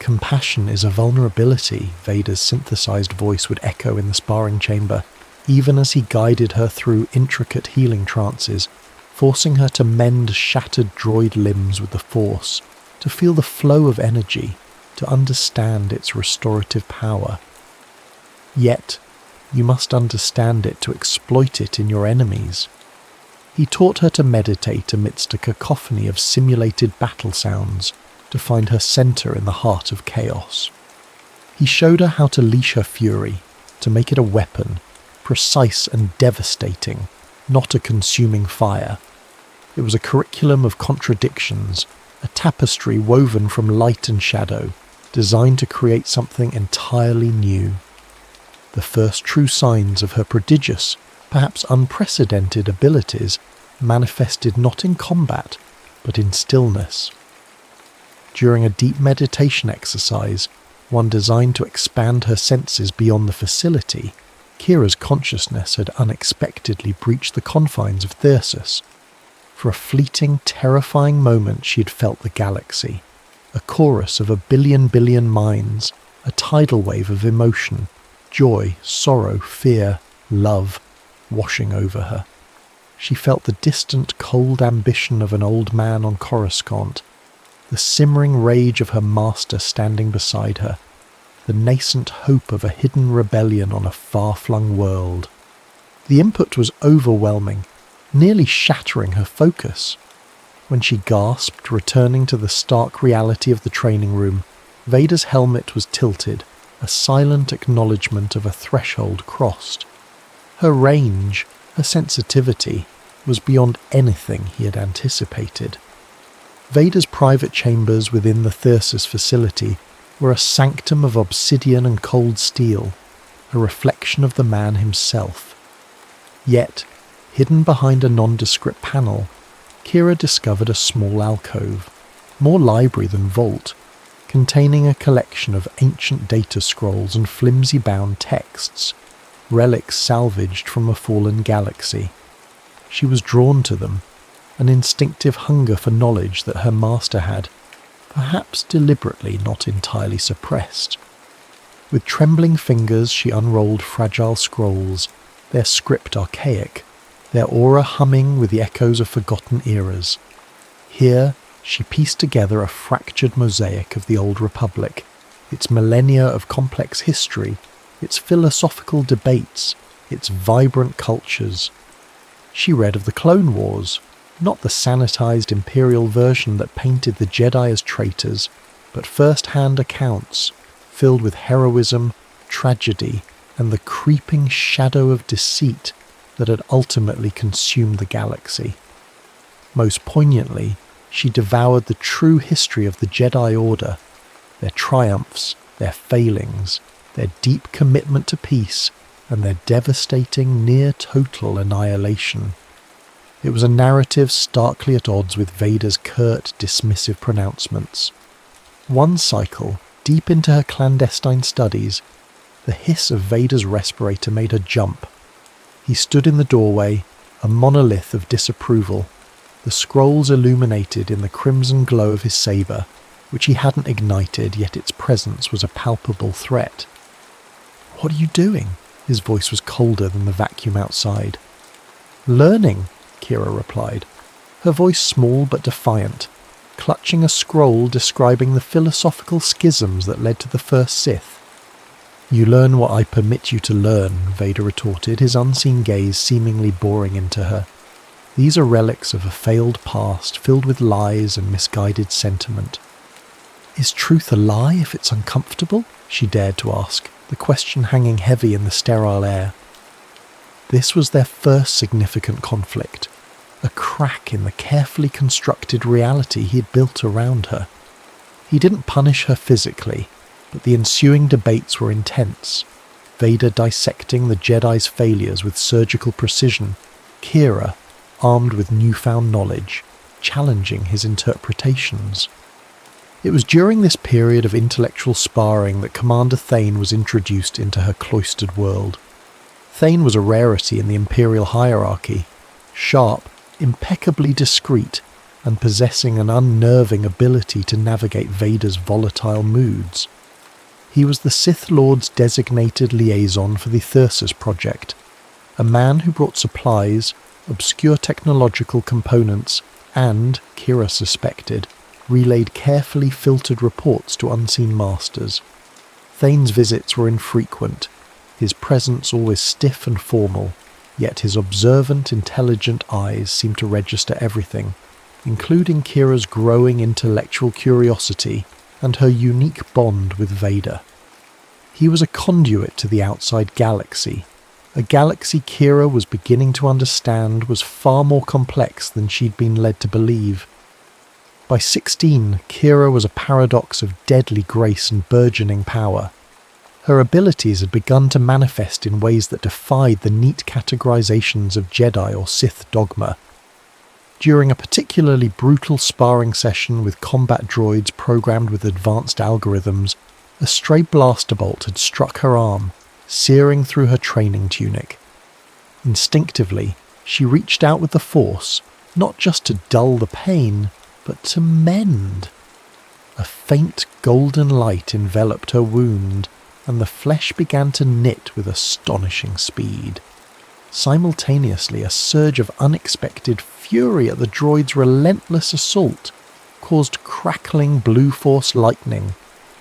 "Compassion is a vulnerability," Vader's synthesized voice would echo in the sparring chamber, even as he guided her through intricate healing trances, forcing her to mend shattered droid limbs with the Force, to feel the flow of energy, to understand its restorative power. Yet, you must understand it to exploit it in your enemies. He taught her to meditate amidst a cacophony of simulated battle sounds, to find her center in the heart of chaos. He showed her how to leash her fury, to make it a weapon, precise and devastating, not a consuming fire. It was a curriculum of contradictions, a tapestry woven from light and shadow, designed to create something entirely new. The first true signs of her prodigious, perhaps unprecedented abilities manifested not in combat, but in stillness. During a deep meditation exercise, one designed to expand her senses beyond the facility, Kira's consciousness had unexpectedly breached the confines of Thyrsus. For a fleeting, terrifying moment she had felt the galaxy, a chorus of a billion minds, a tidal wave of emotion, joy, sorrow, fear, love, washing over her. She felt the distant, cold ambition of an old man on Coruscant, the simmering rage of her master standing beside her, the nascent hope of a hidden rebellion on a far-flung world. The input was overwhelming, nearly shattering her focus. When she gasped, returning to the stark reality of the training room, Vader's helmet was tilted, a silent acknowledgement of a threshold crossed. Her range, her sensitivity, was beyond anything he had anticipated. Vader's private chambers within the Thyrsus facility were a sanctum of obsidian and cold steel, a reflection of the man himself. Yet, hidden behind a nondescript panel, Kira discovered a small alcove, more library than vault, containing a collection of ancient data scrolls and flimsy-bound texts, relics salvaged from a fallen galaxy. She was drawn to them, an instinctive hunger for knowledge that her master had, perhaps deliberately not entirely suppressed. With trembling fingers she unrolled fragile scrolls, their script archaic, their aura humming with the echoes of forgotten eras. Here she pieced together a fractured mosaic of the old Republic, its millennia of complex history, its philosophical debates, its vibrant cultures. She read of the Clone Wars, not the sanitized Imperial version that painted the Jedi as traitors, but first-hand accounts, filled with heroism, tragedy, and the creeping shadow of deceit that had ultimately consumed the galaxy. Most poignantly, she devoured the true history of the Jedi Order, their triumphs, their failings, their deep commitment to peace, and their devastating near-total annihilation. It was a narrative starkly at odds with Vader's curt, dismissive pronouncements. One cycle, deep into her clandestine studies, the hiss of Vader's respirator made her jump. He stood in the doorway, a monolith of disapproval, the scrolls illuminated in the crimson glow of his saber, which he hadn't ignited, yet its presence was a palpable threat. "What are you doing?" His voice was colder than the vacuum outside. "Learning," Kira replied, her voice small but defiant, clutching a scroll describing the philosophical schisms that led to the first Sith. "You learn what I permit you to learn," Vader retorted, his unseen gaze seemingly boring into her. "These are relics of a failed past filled with lies and misguided sentiment." "Is truth a lie if it's uncomfortable?" she dared to ask, the question hanging heavy in the sterile air. This was their first significant conflict, a crack in the carefully constructed reality he had built around her. He didn't punish her physically, but the ensuing debates were intense, Vader dissecting the Jedi's failures with surgical precision, Kira, armed with newfound knowledge, challenging his interpretations. It was during this period of intellectual sparring that Commander Thane was introduced into her cloistered world. Thane was a rarity in the Imperial hierarchy, sharp, impeccably discreet, and possessing an unnerving ability to navigate Vader's volatile moods. He was the Sith Lord's designated liaison for the Thyrsus Project, a man who brought supplies, obscure technological components, and, Kira suspected, relayed carefully filtered reports to unseen masters. Thane's visits were infrequent, his presence always stiff and formal, yet his observant, intelligent eyes seemed to register everything, including Kira's growing intellectual curiosity and her unique bond with Vader. He was a conduit to the outside galaxy, a galaxy Kira was beginning to understand was far more complex than she'd been led to believe. By 16, Kira was a paradox of deadly grace and burgeoning power. Her abilities had begun to manifest in ways that defied the neat categorizations of Jedi or Sith dogma. During a particularly brutal sparring session with combat droids programmed with advanced algorithms, a stray blaster bolt had struck her arm, searing through her training tunic. Instinctively, she reached out with the Force, not just to dull the pain, but to mend. A faint golden light enveloped her wound, and the flesh began to knit with astonishing speed. Simultaneously, a surge of unexpected fury at the droid's relentless assault caused crackling blue force lightning,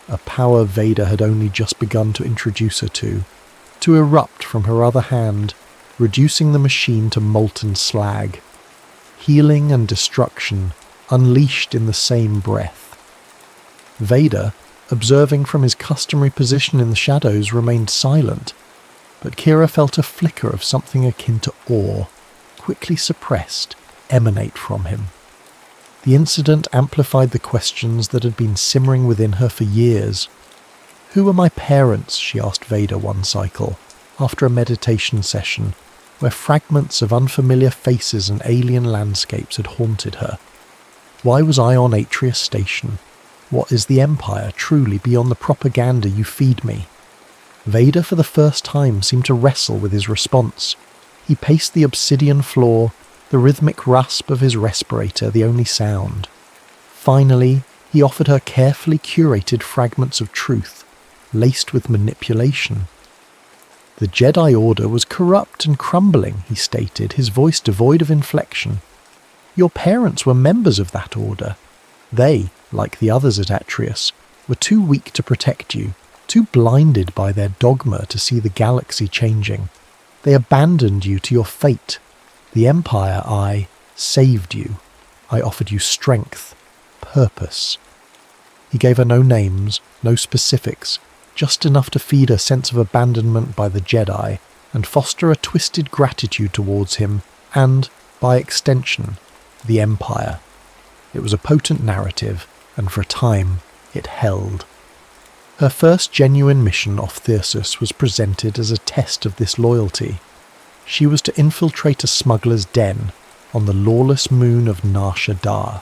a power Vader had only just begun to introduce her to erupt from her other hand, reducing the machine to molten slag. Healing and destruction unleashed in the same breath. Vader, observing from his customary position in the shadows, remained silent, but Kira felt a flicker of something akin to awe, quickly suppressed, emanate from him. The incident amplified the questions that had been simmering within her for years. "Who were my parents?" she asked Vader one cycle, after a meditation session, where fragments of unfamiliar faces and alien landscapes had haunted her. "Why was I on Atreus Station? What is the Empire truly beyond the propaganda you feed me?" Vader for the first time seemed to wrestle with his response. He paced the obsidian floor, the rhythmic rasp of his respirator the only sound. Finally, he offered her carefully curated fragments of truth, laced with manipulation. "The Jedi Order was corrupt and crumbling," he stated, his voice devoid of inflection. "Your parents were members of that order. They, like the others at Atreus, were too weak to protect you, too blinded by their dogma to see the galaxy changing. They abandoned you to your fate. The Empire, I saved you. I offered you strength, purpose." He gave her no names, no specifics, just enough to feed her sense of abandonment by the Jedi and foster a twisted gratitude towards him and, by extension, the Empire. It was a potent narrative, and for a time, it held. Her first genuine mission off Thyrsus was presented as a test of this loyalty. She was to infiltrate a smuggler's den on the lawless moon of Nar Shaddaa,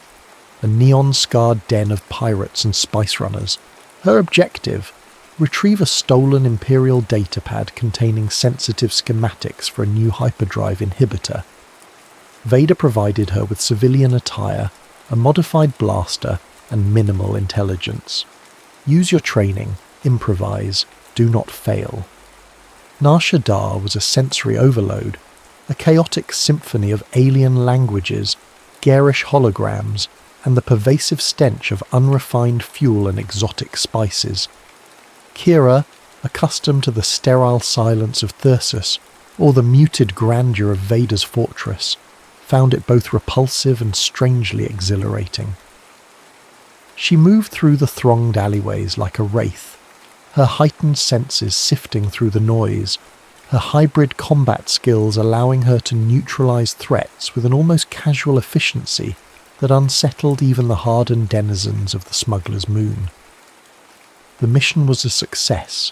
a neon-scarred den of pirates and spice runners. Her objective: retrieve a stolen Imperial datapad containing sensitive schematics for a new hyperdrive inhibitor. Vader provided her with civilian attire, a modified blaster, and minimal intelligence. Use your training, improvise, do not fail. Nar Shaddaa was a sensory overload, a chaotic symphony of alien languages, garish holograms, and the pervasive stench of unrefined fuel and exotic spices. Kira, accustomed to the sterile silence of Thyrsus or the muted grandeur of Vader's fortress, found it both repulsive and strangely exhilarating. She moved through the thronged alleyways like a wraith, her heightened senses sifting through the noise, her hybrid combat skills allowing her to neutralize threats with an almost casual efficiency that unsettled even the hardened denizens of the smuggler's moon. The mission was a success,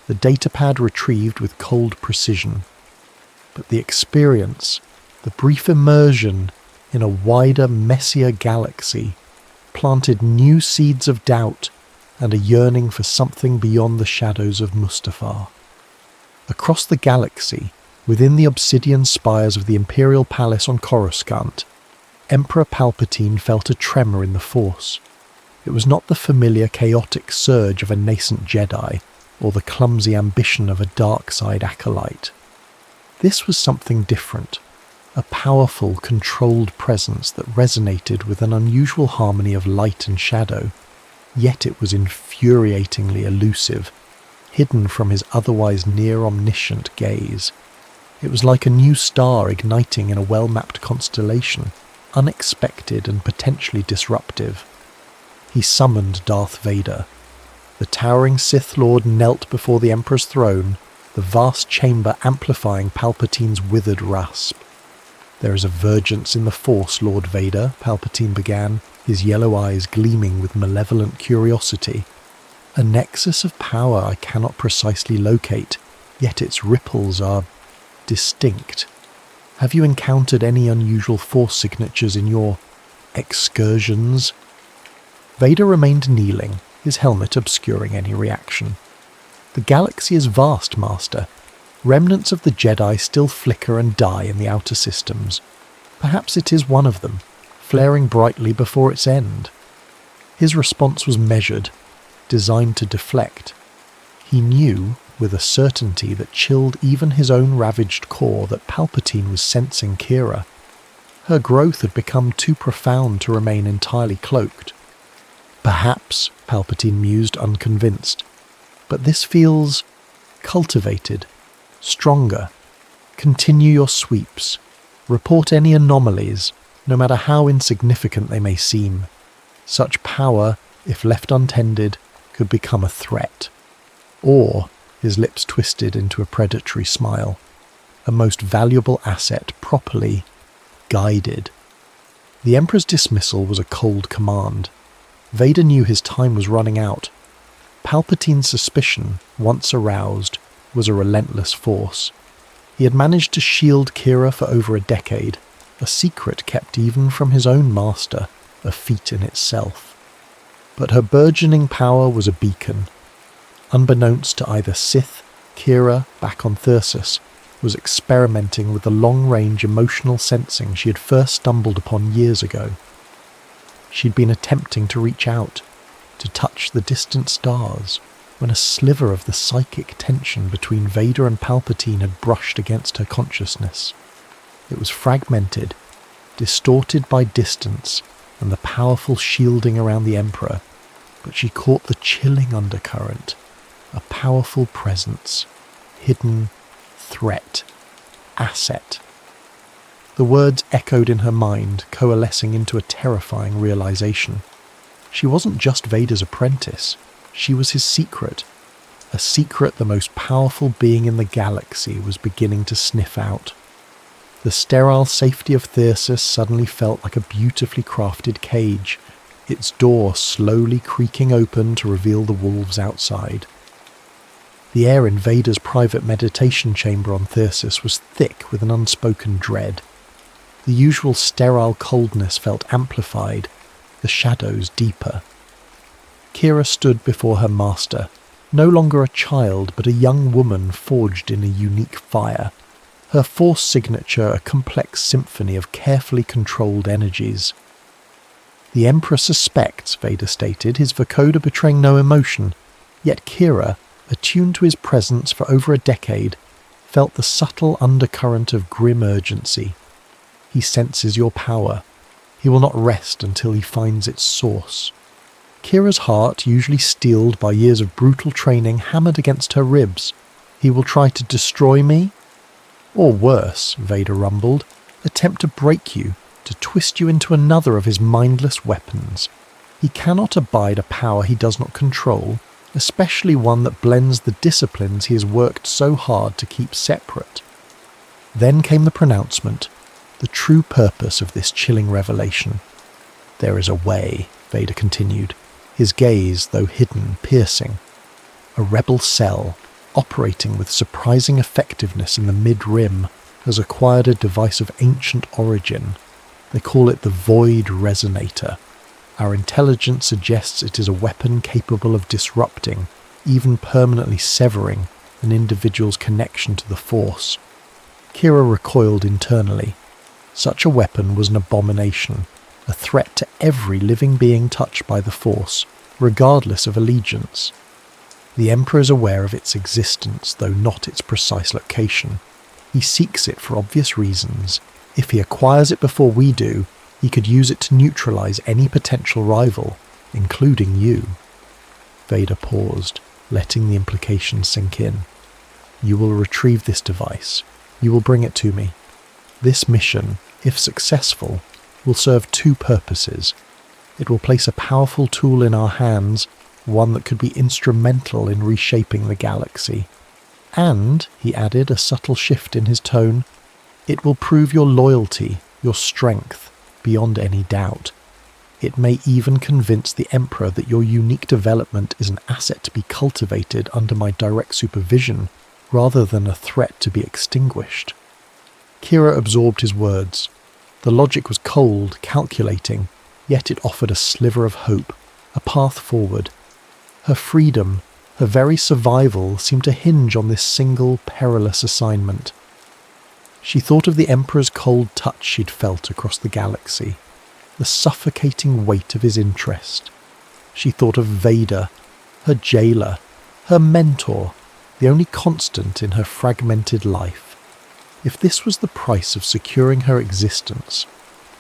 the datapad retrieved with cold precision. But the experience, the brief immersion in a wider, messier galaxy, planted new seeds of doubt and a yearning for something beyond the shadows of Mustafar. Across the galaxy, within the obsidian spires of the Imperial Palace on Coruscant, Emperor Palpatine felt a tremor in the Force. It was not the familiar chaotic surge of a nascent Jedi, or the clumsy ambition of a dark side acolyte. This was something different, a powerful, controlled presence that resonated with an unusual harmony of light and shadow, yet it was infuriatingly elusive, hidden from his otherwise near-omniscient gaze. It was like a new star igniting in a well-mapped constellation, unexpected and potentially disruptive. He summoned Darth Vader. The towering Sith Lord knelt before the Emperor's throne, the vast chamber amplifying Palpatine's withered rasp. "There is a vergence in the Force, Lord Vader," Palpatine began, his yellow eyes gleaming with malevolent curiosity. "A nexus of power I cannot precisely locate, yet its ripples are distinct. Have you encountered any unusual Force signatures in your excursions?" Vader remained kneeling, his helmet obscuring any reaction. "The galaxy is vast, Master. Remnants of the Jedi still flicker and die in the outer systems. Perhaps it is one of them, flaring brightly before its end." His response was measured, designed to deflect. He knew, with a certainty that chilled even his own ravaged core, that Palpatine was sensing Kira. Her growth had become too profound to remain entirely cloaked. "Perhaps," Palpatine mused, unconvinced, "but this feels cultivated, stronger. Continue your sweeps. Report any anomalies, no matter how insignificant they may seem. Such power, if left untended, could become a threat. Or," his lips twisted into a predatory smile, "a most valuable asset properly guided." The Emperor's dismissal was a cold command. Vader knew his time was running out. Palpatine's suspicion, once aroused, was a relentless force. He had managed to shield Kira for over a decade, a secret kept even from his own master, a feat in itself. But her burgeoning power was a beacon. Unbeknownst to either Sith, Kira, back on Thyrsus, was experimenting with the long-range emotional sensing she had first stumbled upon years ago. She'd been attempting to reach out, to touch the distant stars, when a sliver of the psychic tension between Vader and Palpatine had brushed against her consciousness. It was fragmented, distorted by distance and the powerful shielding around the Emperor, but she caught the chilling undercurrent, a powerful presence, hidden, threat, asset. The words echoed in her mind, coalescing into a terrifying realization. She wasn't just Vader's apprentice, she was his secret. A secret the most powerful being in the galaxy was beginning to sniff out. The sterile safety of Thyrsus suddenly felt like a beautifully crafted cage, its door slowly creaking open to reveal the wolves outside. The air in Vader's private meditation chamber on Thyrsus was thick with an unspoken dread. The usual sterile coldness felt amplified, the shadows deeper. Kira stood before her master, no longer a child but a young woman forged in a unique fire, her force signature a complex symphony of carefully controlled energies. The Emperor suspects, Vader stated, his vocoder betraying no emotion, yet Kira, attuned to his presence for over a decade, felt the subtle undercurrent of grim urgency. He senses your power. He will not rest until he finds its source. Kira's heart, usually steeled by years of brutal training, hammered against her ribs. He will try to destroy me? Or worse, Vader rumbled, attempt to break you, to twist you into another of his mindless weapons. He cannot abide a power he does not control, especially one that blends the disciplines he has worked so hard to keep separate. Then came the pronouncement, the true purpose of this chilling revelation. There is a way, Vader continued, his gaze, though hidden, piercing. A rebel cell, operating with surprising effectiveness in the mid-rim, has acquired a device of ancient origin. They call it the Void Resonator. Our intelligence suggests it is a weapon capable of disrupting, even permanently severing, an individual's connection to the Force. Kira recoiled internally. Such a weapon was an abomination, a threat to every living being touched by the Force, regardless of allegiance. The Emperor is aware of its existence, though not its precise location. He seeks it for obvious reasons. If he acquires it before we do, he could use it to neutralize any potential rival, including you. Vader paused, letting the implication sink in. You will retrieve this device. You will bring it to me. This mission, if successful, will serve two purposes. It will place a powerful tool in our hands, one that could be instrumental in reshaping the galaxy. And, he added, a subtle shift in his tone, it will prove your loyalty, your strength, beyond any doubt. It may even convince the Emperor that your unique development is an asset to be cultivated under my direct supervision, rather than a threat to be extinguished. Kira absorbed his words. The logic was cold, calculating, yet it offered a sliver of hope, a path forward. Her freedom, her very survival, seemed to hinge on this single, perilous assignment. She thought of the Emperor's cold touch she'd felt across the galaxy, the suffocating weight of his interest. She thought of Vader, her jailer, her mentor, the only constant in her fragmented life. If this was the price of securing her existence,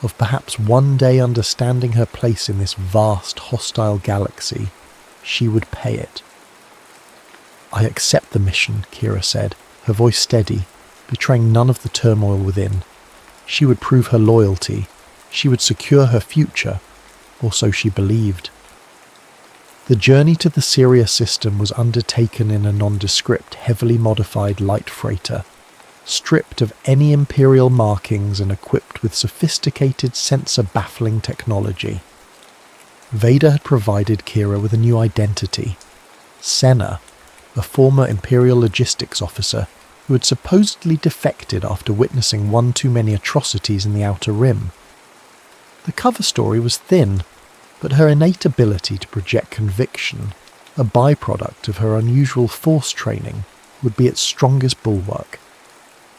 of perhaps one day understanding her place in this vast, hostile galaxy, she would pay it. I accept the mission, Kira said, her voice steady, betraying none of the turmoil within. She would prove her loyalty. She would secure her future, or so she believed. The journey to the Syria system was undertaken in a nondescript, heavily modified light freighter, stripped of any imperial markings and equipped with sophisticated sensor-baffling technology. Vader had provided Kira with a new identity. Senna, a former Imperial logistics officer who had supposedly defected after witnessing one too many atrocities in the Outer Rim. The cover story was thin, but her innate ability to project conviction, a byproduct of her unusual Force training, would be its strongest bulwark.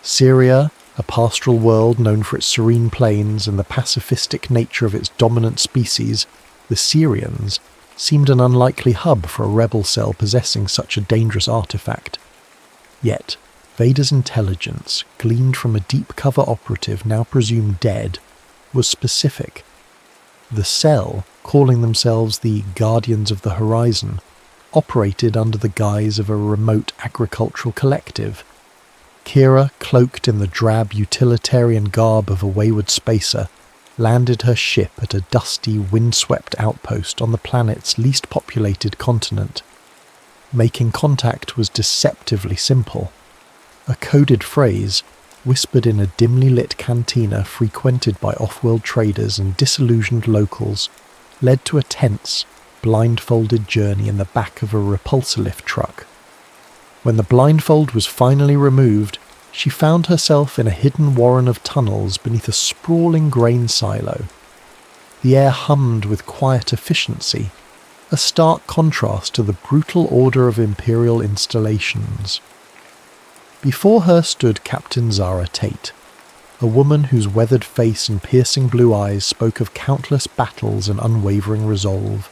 Syria, a pastoral world known for its serene plains and the pacifistic nature of its dominant species, the Syrians, seemed an unlikely hub for a rebel cell possessing such a dangerous artifact. Yet, Vader's intelligence, gleaned from a deep-cover operative now presumed dead, was specific. The cell, calling themselves the Guardians of the Horizon, operated under the guise of a remote agricultural collective. Kira, cloaked in the drab utilitarian garb of a wayward spacer, landed her ship at a dusty, windswept outpost on the planet's least populated continent. Making contact was deceptively simple. A coded phrase, whispered in a dimly lit cantina frequented by off-world traders and disillusioned locals, led to a tense, blindfolded journey in the back of a repulsor lift truck. When the blindfold was finally removed, she found herself in a hidden warren of tunnels beneath a sprawling grain silo. The air hummed with quiet efficiency, a stark contrast to the brutal order of Imperial installations. Before her stood Captain Zara Tate, a woman whose weathered face and piercing blue eyes spoke of countless battles and unwavering resolve.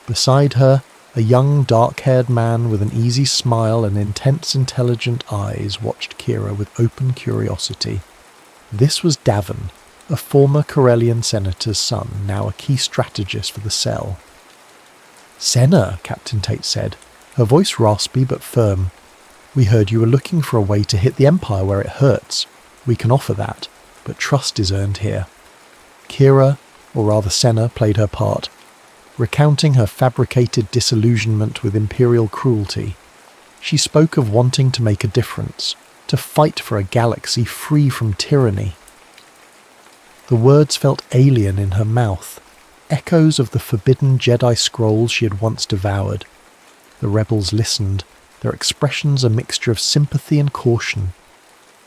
Beside her, a young, dark-haired man with an easy smile and intense, intelligent eyes watched Kira with open curiosity. This was Davin, a former Corellian senator's son, now a key strategist for the Cell. "Senna," Captain Tate said, her voice raspy but firm. "We heard you were looking for a way to hit the Empire where it hurts. We can offer that, but trust is earned here." Kira, or rather Senna, played her part, recounting her fabricated disillusionment with Imperial cruelty. She spoke of wanting to make a difference, to fight for a galaxy free from tyranny. The words felt alien in her mouth, echoes of the forbidden Jedi scrolls she had once devoured. The rebels listened, their expressions a mixture of sympathy and caution.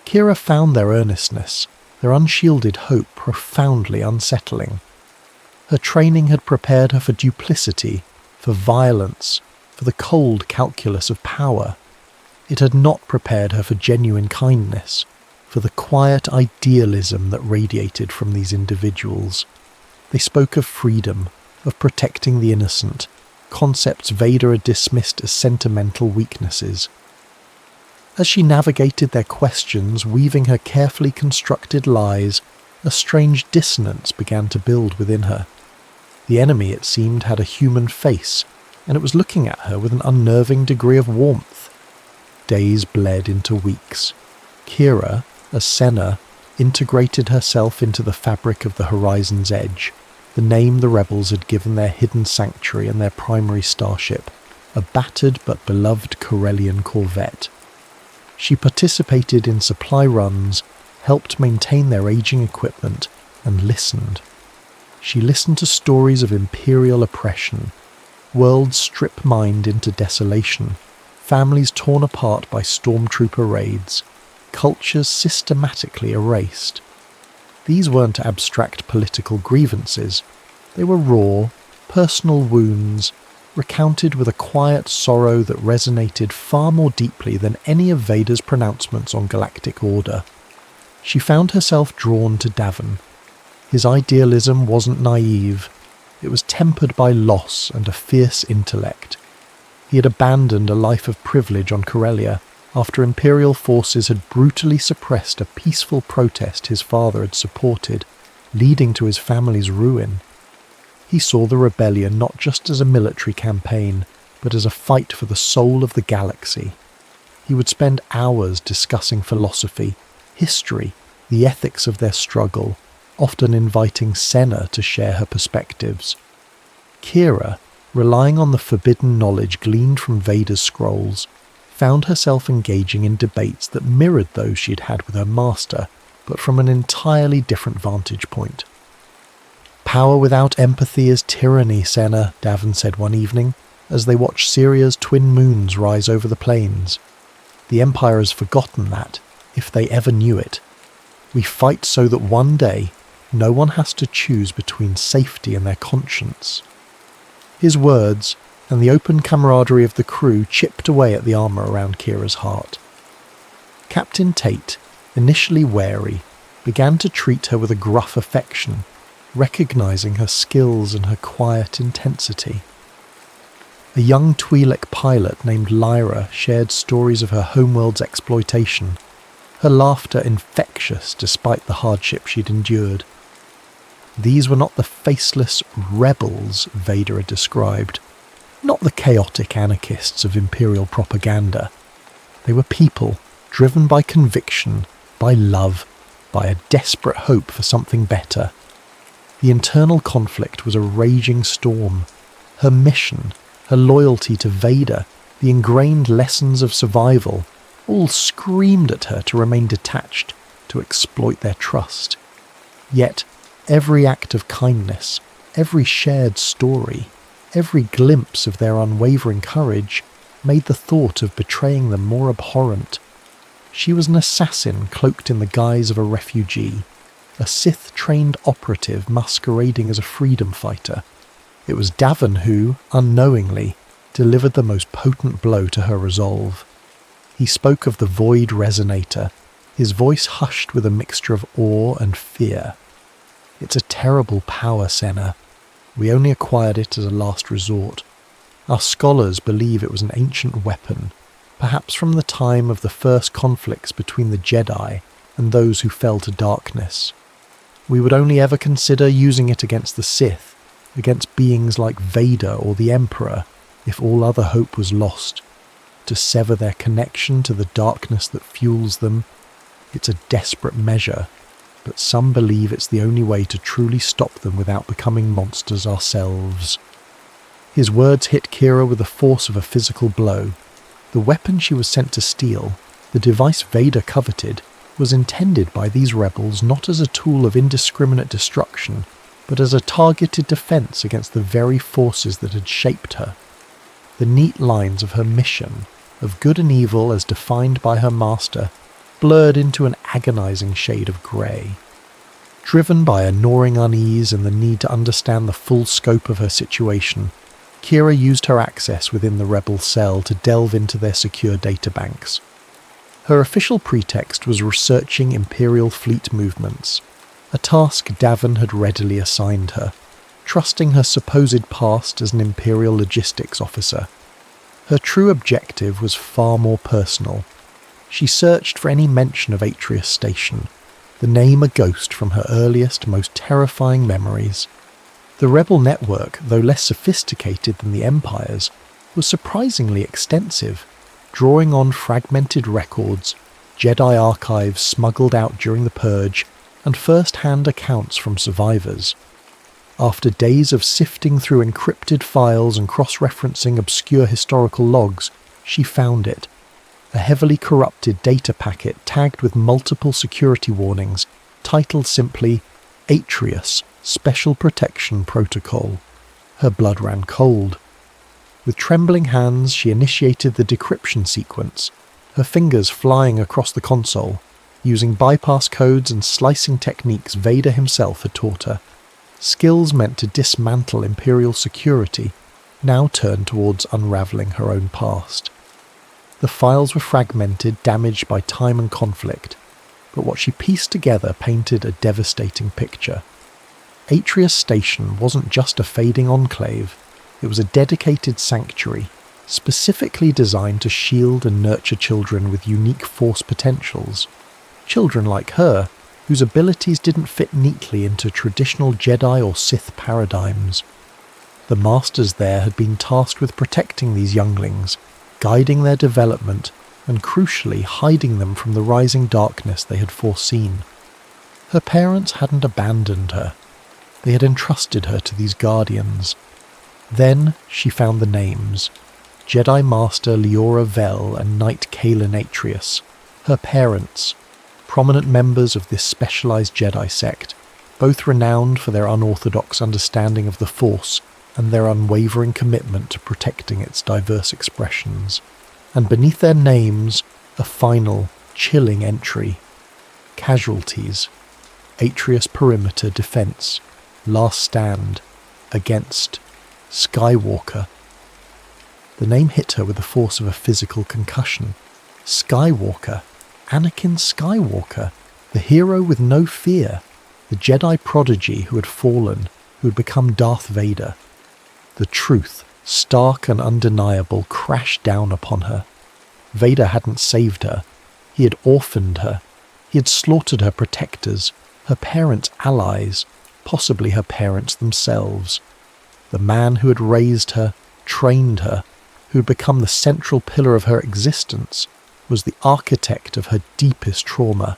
Kira found their earnestness, their unshielded hope profoundly unsettling. Her training had prepared her for duplicity, for violence, for the cold calculus of power. It had not prepared her for genuine kindness, for the quiet idealism that radiated from these individuals. They spoke of freedom, of protecting the innocent, concepts Vader had dismissed as sentimental weaknesses. As she navigated their questions, weaving her carefully constructed lies, a strange dissonance began to build within her. The enemy, it seemed, had a human face, and it was looking at her with an unnerving degree of warmth. Days bled into weeks. Kira, as Senna, integrated herself into the fabric of the horizon's edge, the name the rebels had given their hidden sanctuary and their primary starship, a battered but beloved Corellian corvette. She participated in supply runs, helped maintain their aging equipment, and listened. She listened to stories of Imperial oppression, worlds strip-mined into desolation, families torn apart by stormtrooper raids, cultures systematically erased. These weren't abstract political grievances. They were raw, personal wounds, recounted with a quiet sorrow that resonated far more deeply than any of Vader's pronouncements on galactic order. She found herself drawn to Davin. His idealism wasn't naive. It was tempered by loss and a fierce intellect. He had abandoned a life of privilege on Corellia after Imperial forces had brutally suppressed a peaceful protest his father had supported, leading to his family's ruin. He saw the rebellion not just as a military campaign, but as a fight for the soul of the galaxy. He would spend hours discussing philosophy, history, the ethics of their struggle, often inviting Senna to share her perspectives. Kira, relying on the forbidden knowledge gleaned from Vader's scrolls, found herself engaging in debates that mirrored those she'd had with her master, but from an entirely different vantage point. "Power without empathy is tyranny, Senna," Davin said one evening, as they watched Syria's twin moons rise over the plains. "The Empire has forgotten that, if they ever knew it. We fight so that one day, no one has to choose between safety and their conscience." His words, and the open camaraderie of the crew, chipped away at the armour around Kira's heart. Captain Tate, initially wary, began to treat her with a gruff affection, recognising her skills and her quiet intensity. A young Twi'lek pilot named Lyra shared stories of her homeworld's exploitation, her laughter infectious despite the hardship she'd endured. These were not the faceless rebels Vader had described, not the chaotic anarchists of Imperial propaganda. They were people, driven by conviction, by love, by a desperate hope for something better. The internal conflict was a raging storm. Her mission, her loyalty to Vader, the ingrained lessons of survival, all screamed at her to remain detached, to exploit their trust. Yet, every act of kindness, every shared story, every glimpse of their unwavering courage made the thought of betraying them more abhorrent. She was an assassin cloaked in the guise of a refugee, a Sith-trained operative masquerading as a freedom fighter. It was Davin who, unknowingly, delivered the most potent blow to her resolve. He spoke of the Void Resonator, his voice hushed with a mixture of awe and fear. "It's a terrible power, Senna. We only acquired it as a last resort. Our scholars believe it was an ancient weapon, perhaps from the time of the first conflicts between the Jedi and those who fell to darkness. We would only ever consider using it against the Sith, against beings like Vader or the Emperor, if all other hope was lost. To sever their connection to the darkness that fuels them, it's a desperate measure, but some believe it's the only way to truly stop them without becoming monsters ourselves." His words hit Kira with the force of a physical blow. The weapon she was sent to steal, the device Vader coveted, was intended by these rebels not as a tool of indiscriminate destruction, but as a targeted defense against the very forces that had shaped her. The neat lines of her mission, of good and evil as defined by her master, blurred into an agonizing shade of grey. Driven by a gnawing unease and the need to understand the full scope of her situation, Kira used her access within the rebel cell to delve into their secure databanks. Her official pretext was researching Imperial fleet movements, a task Davin had readily assigned her, trusting her supposed past as an Imperial logistics officer. Her true objective was far more personal. She searched for any mention of Atreus Station, the name a ghost from her earliest, most terrifying memories. The rebel network, though less sophisticated than the Empire's, was surprisingly extensive, drawing on fragmented records, Jedi archives smuggled out during the Purge, and first-hand accounts from survivors. After days of sifting through encrypted files and cross-referencing obscure historical logs, she found it. A heavily corrupted data packet tagged with multiple security warnings, titled simply Atreus Special Protection Protocol. Her blood ran cold. With trembling hands, she initiated the decryption sequence, her fingers flying across the console, using bypass codes and slicing techniques Vader himself had taught her. Skills meant to dismantle Imperial security now turned towards unravelling her own past. The files were fragmented, damaged by time and conflict, but what she pieced together painted a devastating picture. Atreus Station wasn't just a fading enclave, it was a dedicated sanctuary, specifically designed to shield and nurture children with unique force potentials. Children like her, whose abilities didn't fit neatly into traditional Jedi or Sith paradigms. The Masters there had been tasked with protecting these younglings, guiding their development, and crucially hiding them from the rising darkness they had foreseen. Her parents hadn't abandoned her. They had entrusted her to these guardians. Then she found the names: Jedi Master Leora Vel and Knight Kaelin Atreus, her parents, prominent members of this specialized Jedi sect, both renowned for their unorthodox understanding of the Force and their unwavering commitment to protecting its diverse expressions. And beneath their names, a final, chilling entry: Casualties, Atreus Perimeter Defense, Last Stand, Against, Skywalker. The name hit her with the force of a physical concussion. Skywalker. Anakin Skywalker, the hero with no fear, the Jedi prodigy who had fallen, who had become Darth Vader. The truth, stark and undeniable, crashed down upon her. Vader hadn't saved her. He had orphaned her. He had slaughtered her protectors, her parents' allies, possibly her parents themselves. The man who had raised her, trained her, who had become the central pillar of her existence, was the architect of her deepest trauma.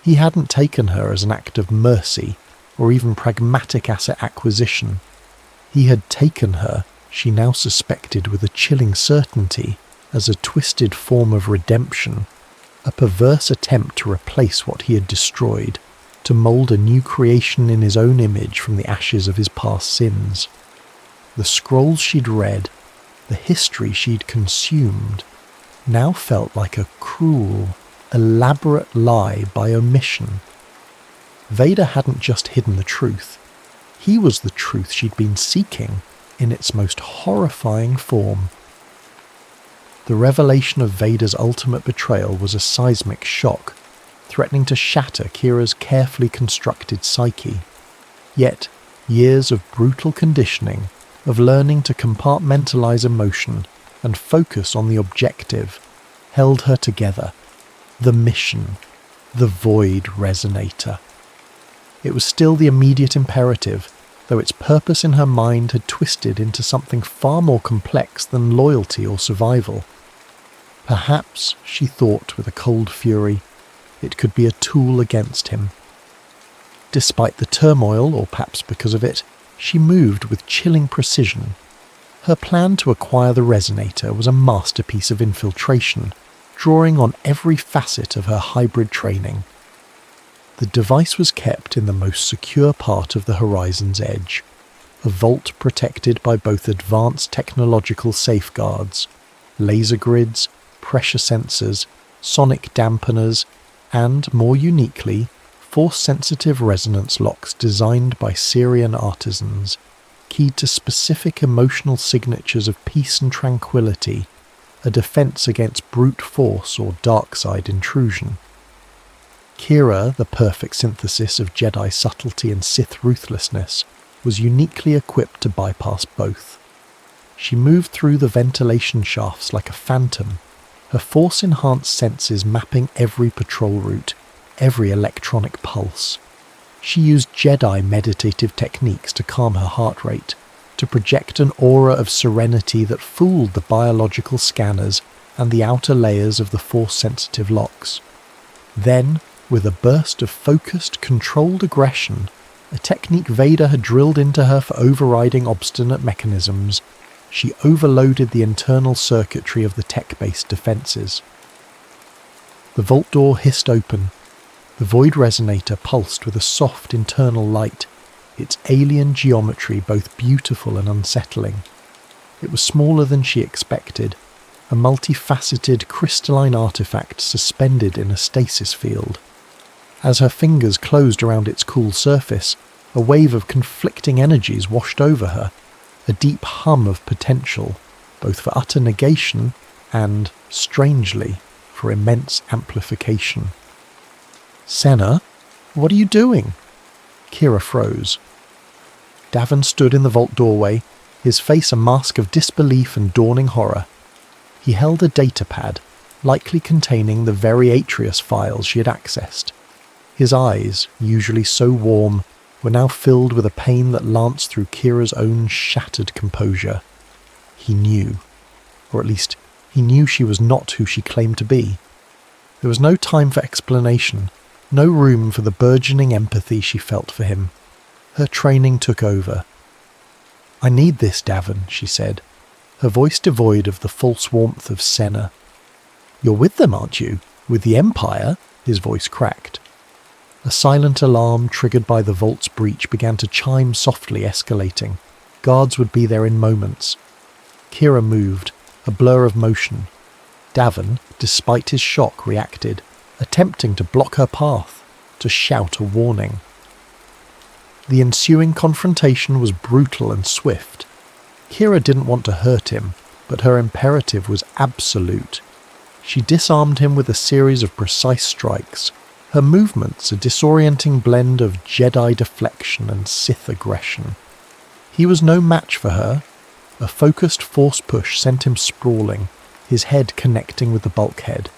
He hadn't taken her as an act of mercy or even pragmatic asset acquisition. He had taken her, she now suspected with a chilling certainty, as a twisted form of redemption. a perverse attempt to replace what he had destroyed, to mould a new creation in his own image from the ashes of his past sins. The scrolls she'd read, the history she'd consumed, now felt like a cruel, elaborate lie by omission. Vader hadn't just hidden the truth. He was the truth she'd been seeking in its most horrifying form. The revelation of Vader's ultimate betrayal was a seismic shock, threatening to shatter Kira's carefully constructed psyche. Yet, years of brutal conditioning, of learning to compartmentalize emotion and focus on the objective, held her together. The mission, the void resonator. It was still the immediate imperative, though its purpose in her mind had twisted into something far more complex than loyalty or survival. Perhaps, she thought with a cold fury, it could be a tool against him. Despite the turmoil, or perhaps because of it, she moved with chilling precision. Her plan to acquire the resonator was a masterpiece of infiltration, drawing on every facet of her hybrid training. The device was kept in the most secure part of the horizon's edge, a vault protected by both advanced technological safeguards, laser grids, pressure sensors, sonic dampeners, and, more uniquely, force-sensitive resonance locks designed by Syrian artisans, keyed to specific emotional signatures of peace and tranquility, a defense against brute force or dark side intrusion. Kira, the perfect synthesis of Jedi subtlety and Sith ruthlessness, was uniquely equipped to bypass both. She moved through the ventilation shafts like a phantom, her force-enhanced senses mapping every patrol route, every electronic pulse. She used Jedi meditative techniques to calm her heart rate, to project an aura of serenity that fooled the biological scanners and the outer layers of the force-sensitive locks. Then, with a burst of focused, controlled aggression, a technique Vader had drilled into her for overriding obstinate mechanisms, she overloaded the internal circuitry of the tech-based defences. The vault door hissed open. The void resonator pulsed with a soft internal light, its alien geometry both beautiful and unsettling. It was smaller than she expected, a multifaceted crystalline artifact suspended in a stasis field. As her fingers closed around its cool surface, a wave of conflicting energies washed over her, a deep hum of potential, both for utter negation and, strangely, for immense amplification. "Senna, what are you doing?" Kira froze. Davin stood in the vault doorway, his face a mask of disbelief and dawning horror. He held a datapad, likely containing the very Atreus files she had accessed. His eyes, usually so warm, were now filled with a pain that lanced through Kira's own shattered composure. He knew. Or at least, he knew she was not who she claimed to be. There was no time for explanation, no room for the burgeoning empathy she felt for him. Her training took over. "I need this, Davin," she said, her voice devoid of the false warmth of Senna. "You're with them, aren't you? With the Empire?" His voice cracked. A silent alarm triggered by the vault's breach began to chime softly, escalating. Guards would be there in moments. Kira moved, a blur of motion. Davin, despite his shock, reacted, attempting to block her path, to shout a warning. The ensuing confrontation was brutal and swift. Kira didn't want to hurt him, but her imperative was absolute. She disarmed him with a series of precise strikes, her movements a disorienting blend of Jedi deflection and Sith aggression. He was no match for her. A focused force push sent him sprawling, his head connecting with the bulkhead.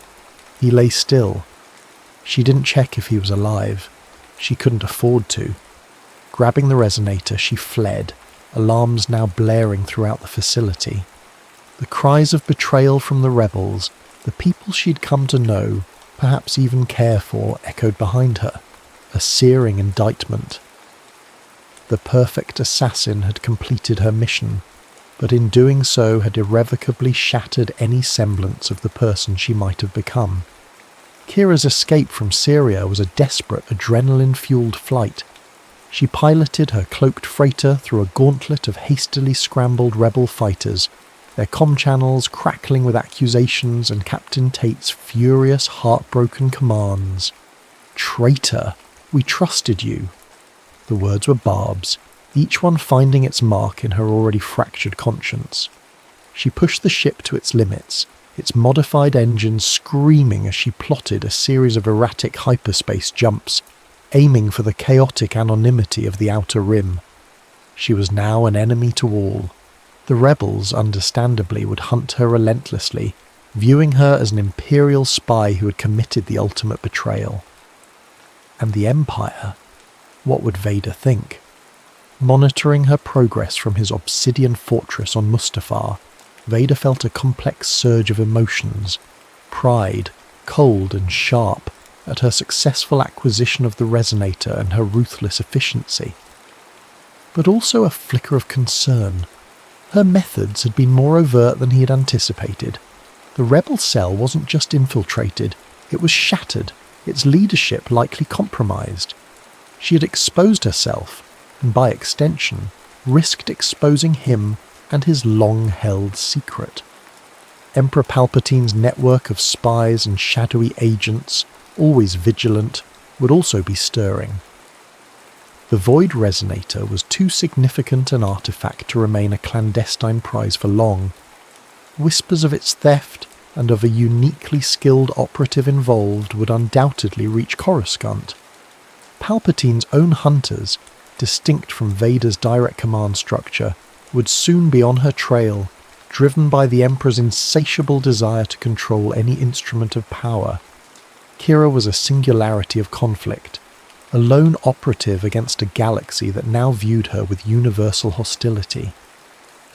He lay still. She didn't check if he was alive. She couldn't afford to. Grabbing the resonator, she fled, alarms now blaring throughout the facility. The cries of betrayal from the rebels, the people she'd come to know, perhaps even care for, echoed behind her, a searing indictment. The perfect assassin had completed her mission, but in doing so had irrevocably shattered any semblance of the person she might have become. Kira's escape from Syria was a desperate, adrenaline-fueled flight. She piloted her cloaked freighter through a gauntlet of hastily scrambled rebel fighters, their comm channels crackling with accusations and Captain Tate's furious, heartbroken commands. "Traitor, we trusted you." The words were barbs, each one finding its mark in her already fractured conscience. She pushed the ship to its limits, its modified engines screaming as she plotted a series of erratic hyperspace jumps, aiming for the chaotic anonymity of the outer rim. She was now an enemy to all. The rebels, understandably, would hunt her relentlessly, viewing her as an imperial spy who had committed the ultimate betrayal. And the Empire? What would Vader think? Monitoring her progress from his obsidian fortress on Mustafar, Vader felt a complex surge of emotions: pride, cold and sharp, at her successful acquisition of the resonator and her ruthless efficiency. But also a flicker of concern. Her methods had been more overt than he had anticipated. The rebel cell wasn't just infiltrated, it was shattered, its leadership likely compromised. She had exposed herself, and by extension, risked exposing him and his long-held secret. Emperor Palpatine's network of spies and shadowy agents, always vigilant, would also be stirring. The Void Resonator was too significant an artifact to remain a clandestine prize for long. Whispers of its theft and of a uniquely skilled operative involved would undoubtedly reach Coruscant. Palpatine's own hunters, distinct from Vader's direct command structure, would soon be on her trail, driven by the Emperor's insatiable desire to control any instrument of power. Kira was a singularity of conflict, a lone operative against a galaxy that now viewed her with universal hostility.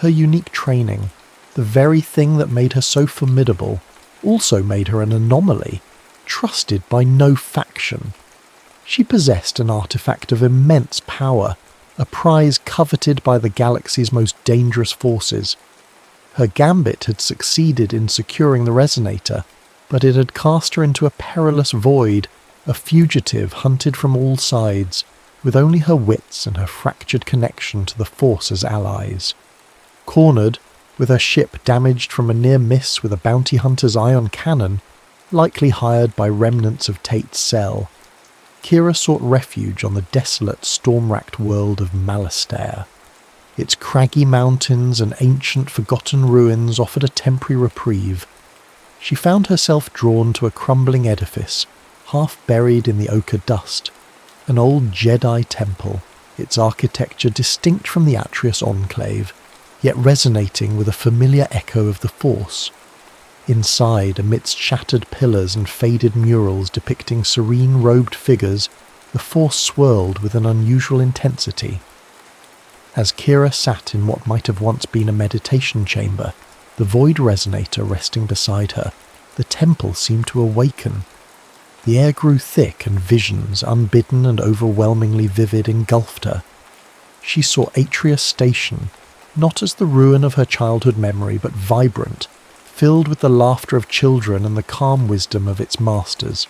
Her unique training, the very thing that made her so formidable, also made her an anomaly, trusted by no faction. She possessed an artifact of immense power, a prize coveted by the galaxy's most dangerous forces. Her gambit had succeeded in securing the resonator, but it had cast her into a perilous void, a fugitive hunted from all sides, with only her wits and her fractured connection to the Force as allies. Cornered, with her ship damaged from a near miss with a bounty hunter's ion cannon, likely hired by remnants of Tate's cell, Kira sought refuge on the desolate, storm-racked world of Malastare. Its craggy mountains and ancient, forgotten ruins offered a temporary reprieve. She found herself drawn to a crumbling edifice, half buried in the ochre dust, an old Jedi temple, its architecture distinct from the Atreus enclave, yet resonating with a familiar echo of the Force. Inside, amidst shattered pillars and faded murals depicting serene robed figures, the Force swirled with an unusual intensity. As Kira sat in what might have once been a meditation chamber, the Void Resonator resting beside her, the temple seemed to awaken. The air grew thick and visions, unbidden and overwhelmingly vivid, engulfed her. She saw Atreus Station, not as the ruin of her childhood memory, but vibrant, filled with the laughter of children and the calm wisdom of its masters.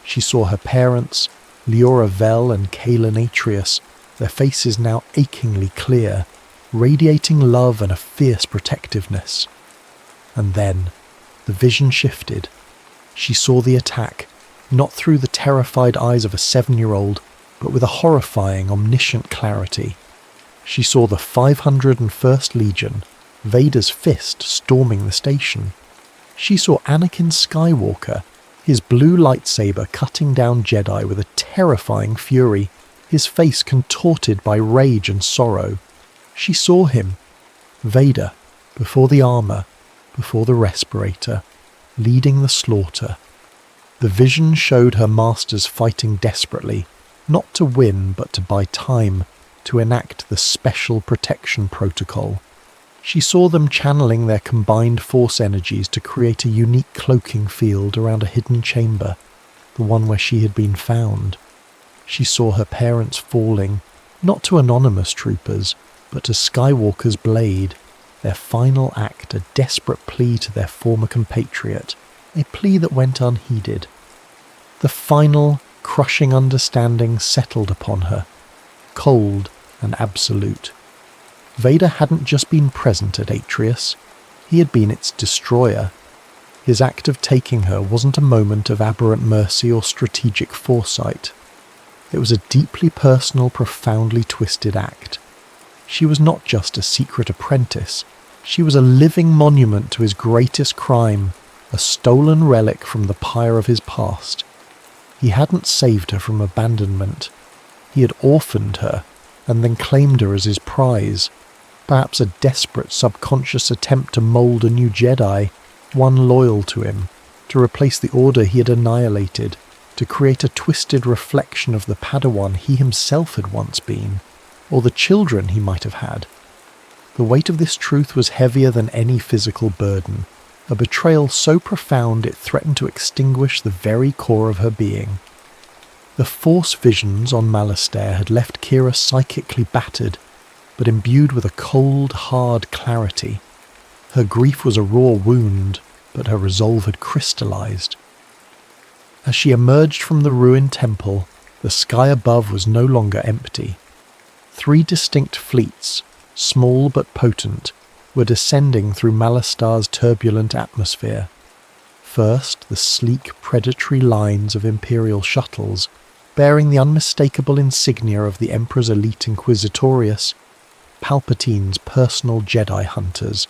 She saw her parents, Leora Vel and Kaelin Atreus, their faces now achingly clear, radiating love and a fierce protectiveness. And then, the vision shifted. She saw the attack, not through the terrified eyes of a 7-year-old, but with a horrifying, omniscient clarity. She saw the 501st Legion, Vader's fist, storming the station. She saw Anakin Skywalker, his blue lightsaber cutting down Jedi with a terrifying fury, his face contorted by rage and sorrow. She saw him, Vader, before the armor, before the respirator, leading the slaughter. The vision showed her masters fighting desperately, not to win but to buy time, to enact the Special Protection Protocol. She saw them channeling their combined Force energies to create a unique cloaking field around a hidden chamber, the one where she had been found. She saw her parents falling, not to anonymous troopers, but to Skywalker's blade, their final act a desperate plea to their former compatriot, a plea that went unheeded. The final, crushing understanding settled upon her, cold and absolute. Vader hadn't just been present at Atreus, he had been its destroyer. His act of taking her wasn't a moment of aberrant mercy or strategic foresight. It was a deeply personal, profoundly twisted act. She was not just a secret apprentice, she was a living monument to his greatest crime, a stolen relic from the pyre of his past. He hadn't saved her from abandonment. He had orphaned her, and then claimed her as his prize, perhaps a desperate subconscious attempt to mould a new Jedi, one loyal to him, to replace the order he had annihilated, to create a twisted reflection of the Padawan he himself had once been, or the children he might have had. The weight of this truth was heavier than any physical burden, a betrayal so profound it threatened to extinguish the very core of her being. The Force visions on Malastare had left Kira psychically battered, but imbued with a cold, hard clarity. Her grief was a raw wound, but her resolve had crystallized. As she emerged from the ruined temple, the sky above was no longer empty. 3 distinct fleets, small but potent, were descending through Malastare's turbulent atmosphere. First, the sleek, predatory lines of Imperial shuttles, bearing the unmistakable insignia of the Emperor's elite Inquisitorius, Palpatine's personal Jedi hunters.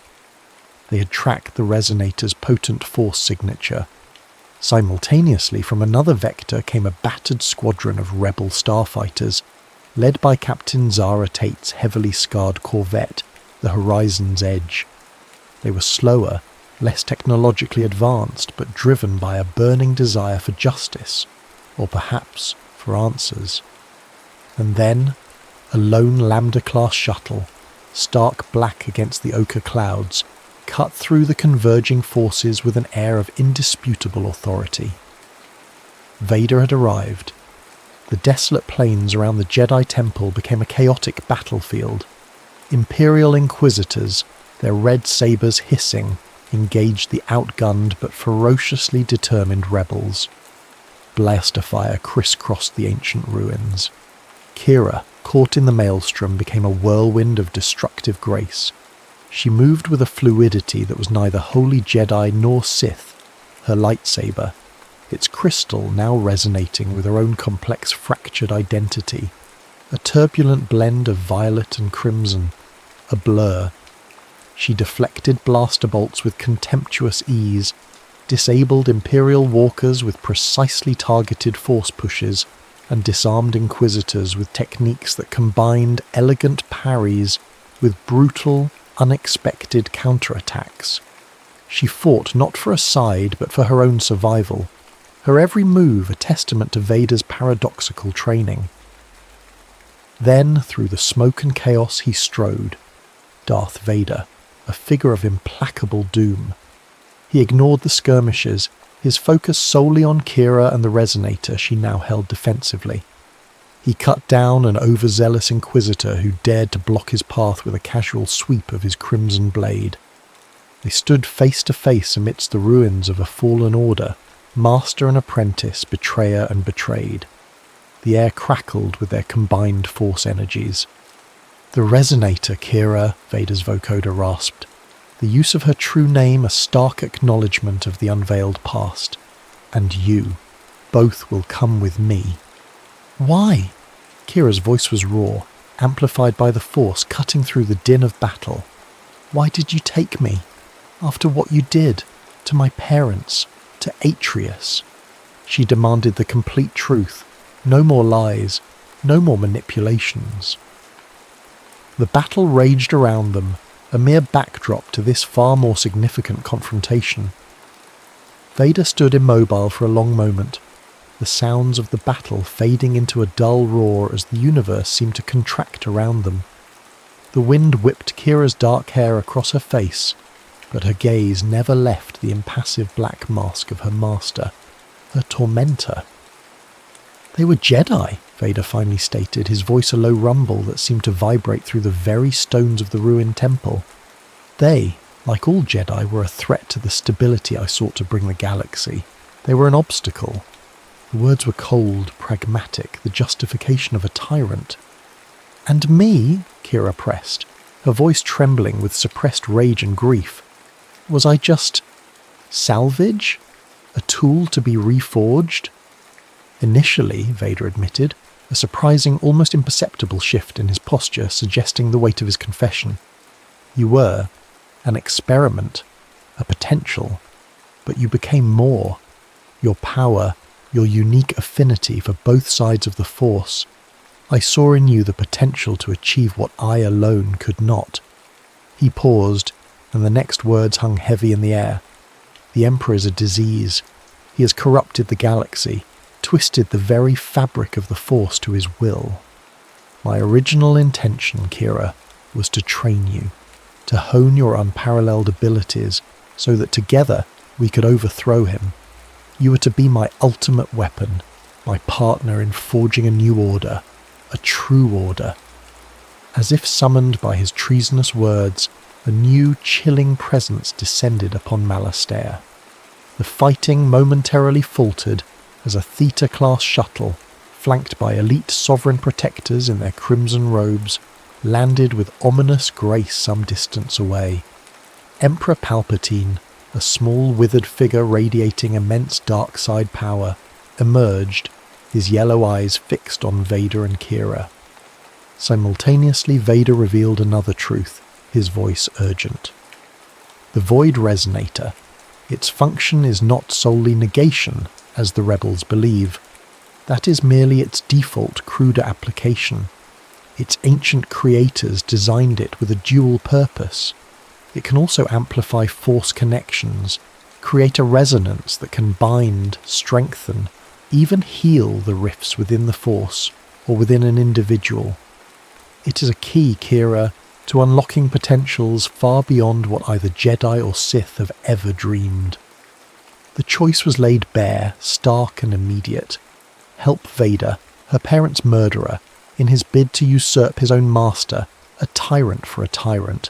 They had tracked the Resonator's potent Force signature. Simultaneously, from another vector came a battered squadron of rebel starfighters, led by Captain Zara Tate's heavily scarred corvette, the Horizon's Edge. They were slower, less technologically advanced, but driven by a burning desire for justice, or perhaps for answers. And then, a lone Lambda-class shuttle, stark black against the ochre clouds, cut through the converging forces with an air of indisputable authority. Vader had arrived. The desolate plains around the Jedi Temple became a chaotic battlefield. Imperial Inquisitors, their red sabers hissing, engaged the outgunned but ferociously determined rebels. Blaster fire crisscrossed the ancient ruins. Kira, caught in the maelstrom, became a whirlwind of destructive grace. She moved with a fluidity that was neither wholly Jedi nor Sith. Her lightsaber, its crystal now resonating with her own complex fractured identity, a turbulent blend of violet and crimson, a blur. She deflected blaster bolts with contemptuous ease, disabled Imperial walkers with precisely targeted force pushes, and disarmed Inquisitors with techniques that combined elegant parries with brutal, unexpected counterattacks. She fought not for a side but for her own survival, her every move a testament to Vader's paradoxical training. Then, through the smoke and chaos he strode, Darth Vader, a figure of implacable doom. He ignored the skirmishes, his focus solely on Kira and the Resonator she now held defensively. He cut down an overzealous Inquisitor who dared to block his path with a casual sweep of his crimson blade. They stood face to face amidst the ruins of a fallen order, master and apprentice, betrayer and betrayed. The air crackled with their combined force energies. "The Resonator, Kira," Vader's vocoder rasped, the use of her true name a stark acknowledgement of the unveiled past. "And you, both will come with me." "Why?" Kira's voice was raw, amplified by the Force cutting through the din of battle. "Why did you take me? After what you did, to my parents, to Atreus?" She demanded the complete truth, no more lies, no more manipulations. The battle raged around them, a mere backdrop to this far more significant confrontation. Vader stood immobile for a long moment, the sounds of the battle fading into a dull roar as the universe seemed to contract around them. The wind whipped Kira's dark hair across her face, but her gaze never left the impassive black mask of her master, her tormentor. "They were Jedi," Vader finally stated, his voice a low rumble that seemed to vibrate through the very stones of the ruined temple. "They, like all Jedi, were a threat to the stability I sought to bring the galaxy. They were an obstacle. The words were cold, pragmatic, the justification of a tyrant. "And me?" Kira pressed, her voice trembling with suppressed rage and grief. "Was I just salvage? A tool to be reforged?" "Initially," Vader admitted, a surprising, almost imperceptible shift in his posture suggesting the weight of his confession. "You were an experiment, a potential, but you became more. Your power, your unique affinity for both sides of the Force. I saw in you the potential to achieve what I alone could not." He paused, and the next words hung heavy in the air. "The Emperor is a disease. He has corrupted the galaxy, twisted the very fabric of the Force to his will. My original intention, Kira, was to train you, to hone your unparalleled abilities so that together we could overthrow him. You were to be my ultimate weapon, my partner in forging a new order, a true order." As if summoned by his treasonous words, a new chilling presence descended upon Malastare. The fighting momentarily faltered as a Theta-class shuttle, flanked by elite sovereign protectors in their crimson robes, landed with ominous grace some distance away. Emperor Palpatine, a small withered figure radiating immense dark side power, emerged, his yellow eyes fixed on Vader and Kira. Simultaneously, Vader revealed another truth, his voice urgent. "The Void Resonator. Its function is not solely negation, as the rebels believe. That is merely its default, cruder application. Its ancient creators designed it with a dual purpose. It can also amplify Force connections, create a resonance that can bind, strengthen, even heal the rifts within the Force or within an individual. It is a key, Kira, to unlocking potentials far beyond what either Jedi or Sith have ever dreamed." The choice was laid bare, stark and immediate. Help Vader, her parents' murderer, in his bid to usurp his own master, a tyrant for a tyrant,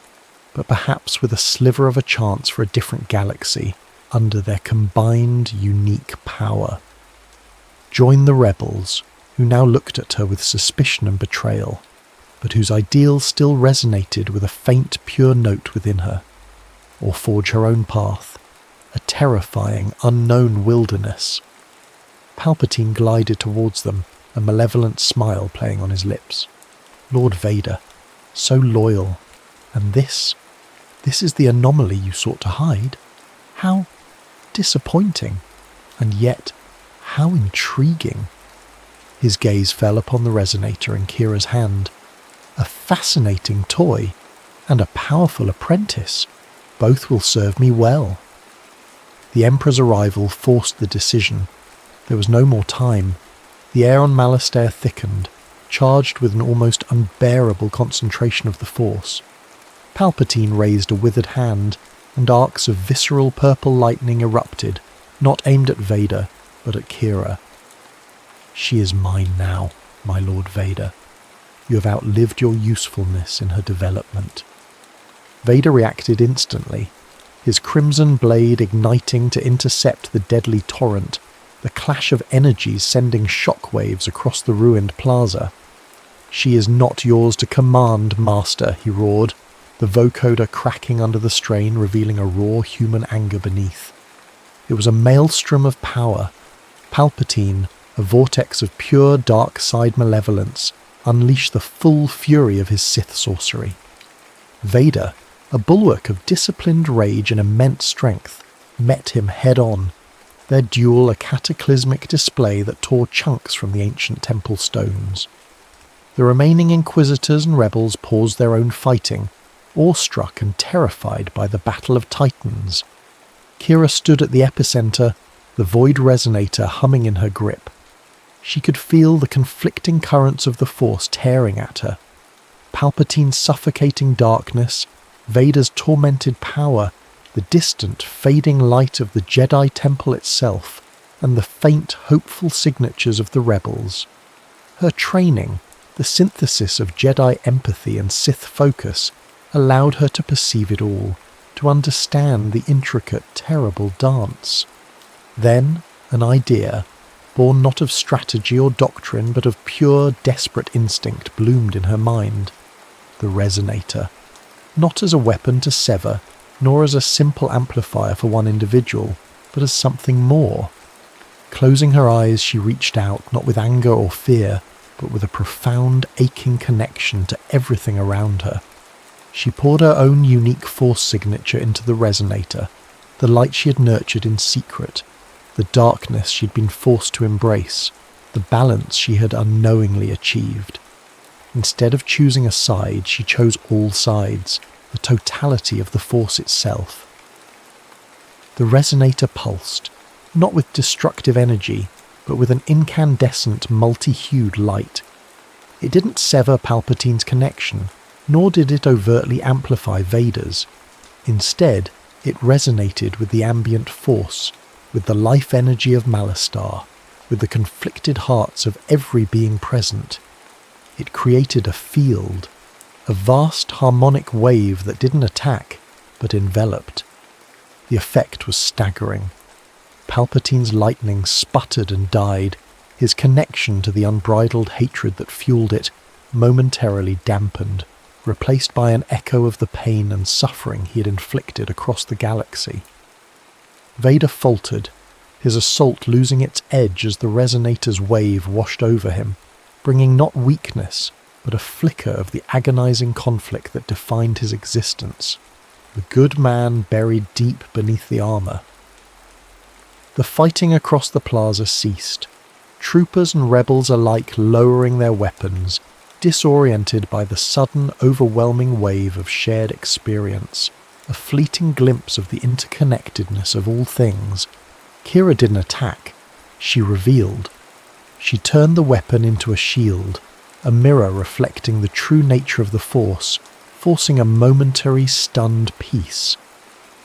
but perhaps with a sliver of a chance for a different galaxy under their combined unique power. Join the rebels, who now looked at her with suspicion and betrayal, but whose ideals still resonated with a faint, pure note within her. Or forge her own path, a terrifying, unknown wilderness. Palpatine glided towards them, a malevolent smile playing on his lips. "Lord Vader, so loyal, and this is the anomaly you sought to hide? How disappointing, and yet how intriguing." His gaze fell upon the resonator in Kira's hand. "A fascinating toy, and a powerful apprentice. Both will serve me well." The Emperor's arrival forced the decision. There was no more time. The air on Malastare thickened, charged with an almost unbearable concentration of the Force. Palpatine raised a withered hand, and arcs of visceral purple lightning erupted, not aimed at Vader, but at Kira. "She is mine now, my Lord Vader. You have outlived your usefulness in her development." Vader reacted instantly, his crimson blade igniting to intercept the deadly torrent, the clash of energies sending shockwaves across the ruined plaza. "She is not yours to command, Master," he roared, the vocoder cracking under the strain, revealing a raw human anger beneath. It was a maelstrom of power. Palpatine, a vortex of pure dark side malevolence, unleashed the full fury of his Sith sorcery. Vader, a bulwark of disciplined rage and immense strength, met him head-on, their duel a cataclysmic display that tore chunks from the ancient temple stones. The remaining Inquisitors and rebels paused their own fighting, awestruck and terrified by the battle of titans. Kira stood at the epicenter, the void resonator humming in her grip. She could feel the conflicting currents of the Force tearing at her. Palpatine's suffocating darkness, Vader's tormented power, the distant, fading light of the Jedi Temple itself, and the faint, hopeful signatures of the rebels. Her training, the synthesis of Jedi empathy and Sith focus, allowed her to perceive it all, to understand the intricate, terrible dance. Then, an idea, born not of strategy or doctrine, but of pure, desperate instinct, bloomed in her mind. The resonator. Not as a weapon to sever, nor as a simple amplifier for one individual, but as something more. Closing her eyes, she reached out, not with anger or fear, but with a profound, aching connection to everything around her. She poured her own unique force signature into the resonator, the light she had nurtured in secret, the darkness she'd been forced to embrace, the balance she had unknowingly achieved. Instead of choosing a side, she chose all sides, the totality of the force itself. The resonator pulsed, not with destructive energy, but with an incandescent, multi-hued light. It didn't sever Palpatine's connection, nor did it overtly amplify Vader's. Instead, it resonated with the ambient force, with the life energy of Malastar, with the conflicted hearts of every being present. It created a field, a vast harmonic wave that didn't attack, but enveloped. The effect was staggering. Palpatine's lightning sputtered and died, his connection to the unbridled hatred that fueled it momentarily dampened, replaced by an echo of the pain and suffering he had inflicted across the galaxy. Vader faltered, his assault losing its edge as the resonator's wave washed over him, bringing not weakness, but a flicker of the agonizing conflict that defined his existence. The good man buried deep beneath the armor. The fighting across the plaza ceased, troopers and rebels alike lowering their weapons, disoriented by the sudden, overwhelming wave of shared experience, a fleeting glimpse of the interconnectedness of all things. Kira didn't attack, she revealed. She turned the weapon into a shield, a mirror reflecting the true nature of the Force, forcing a momentary stunned peace.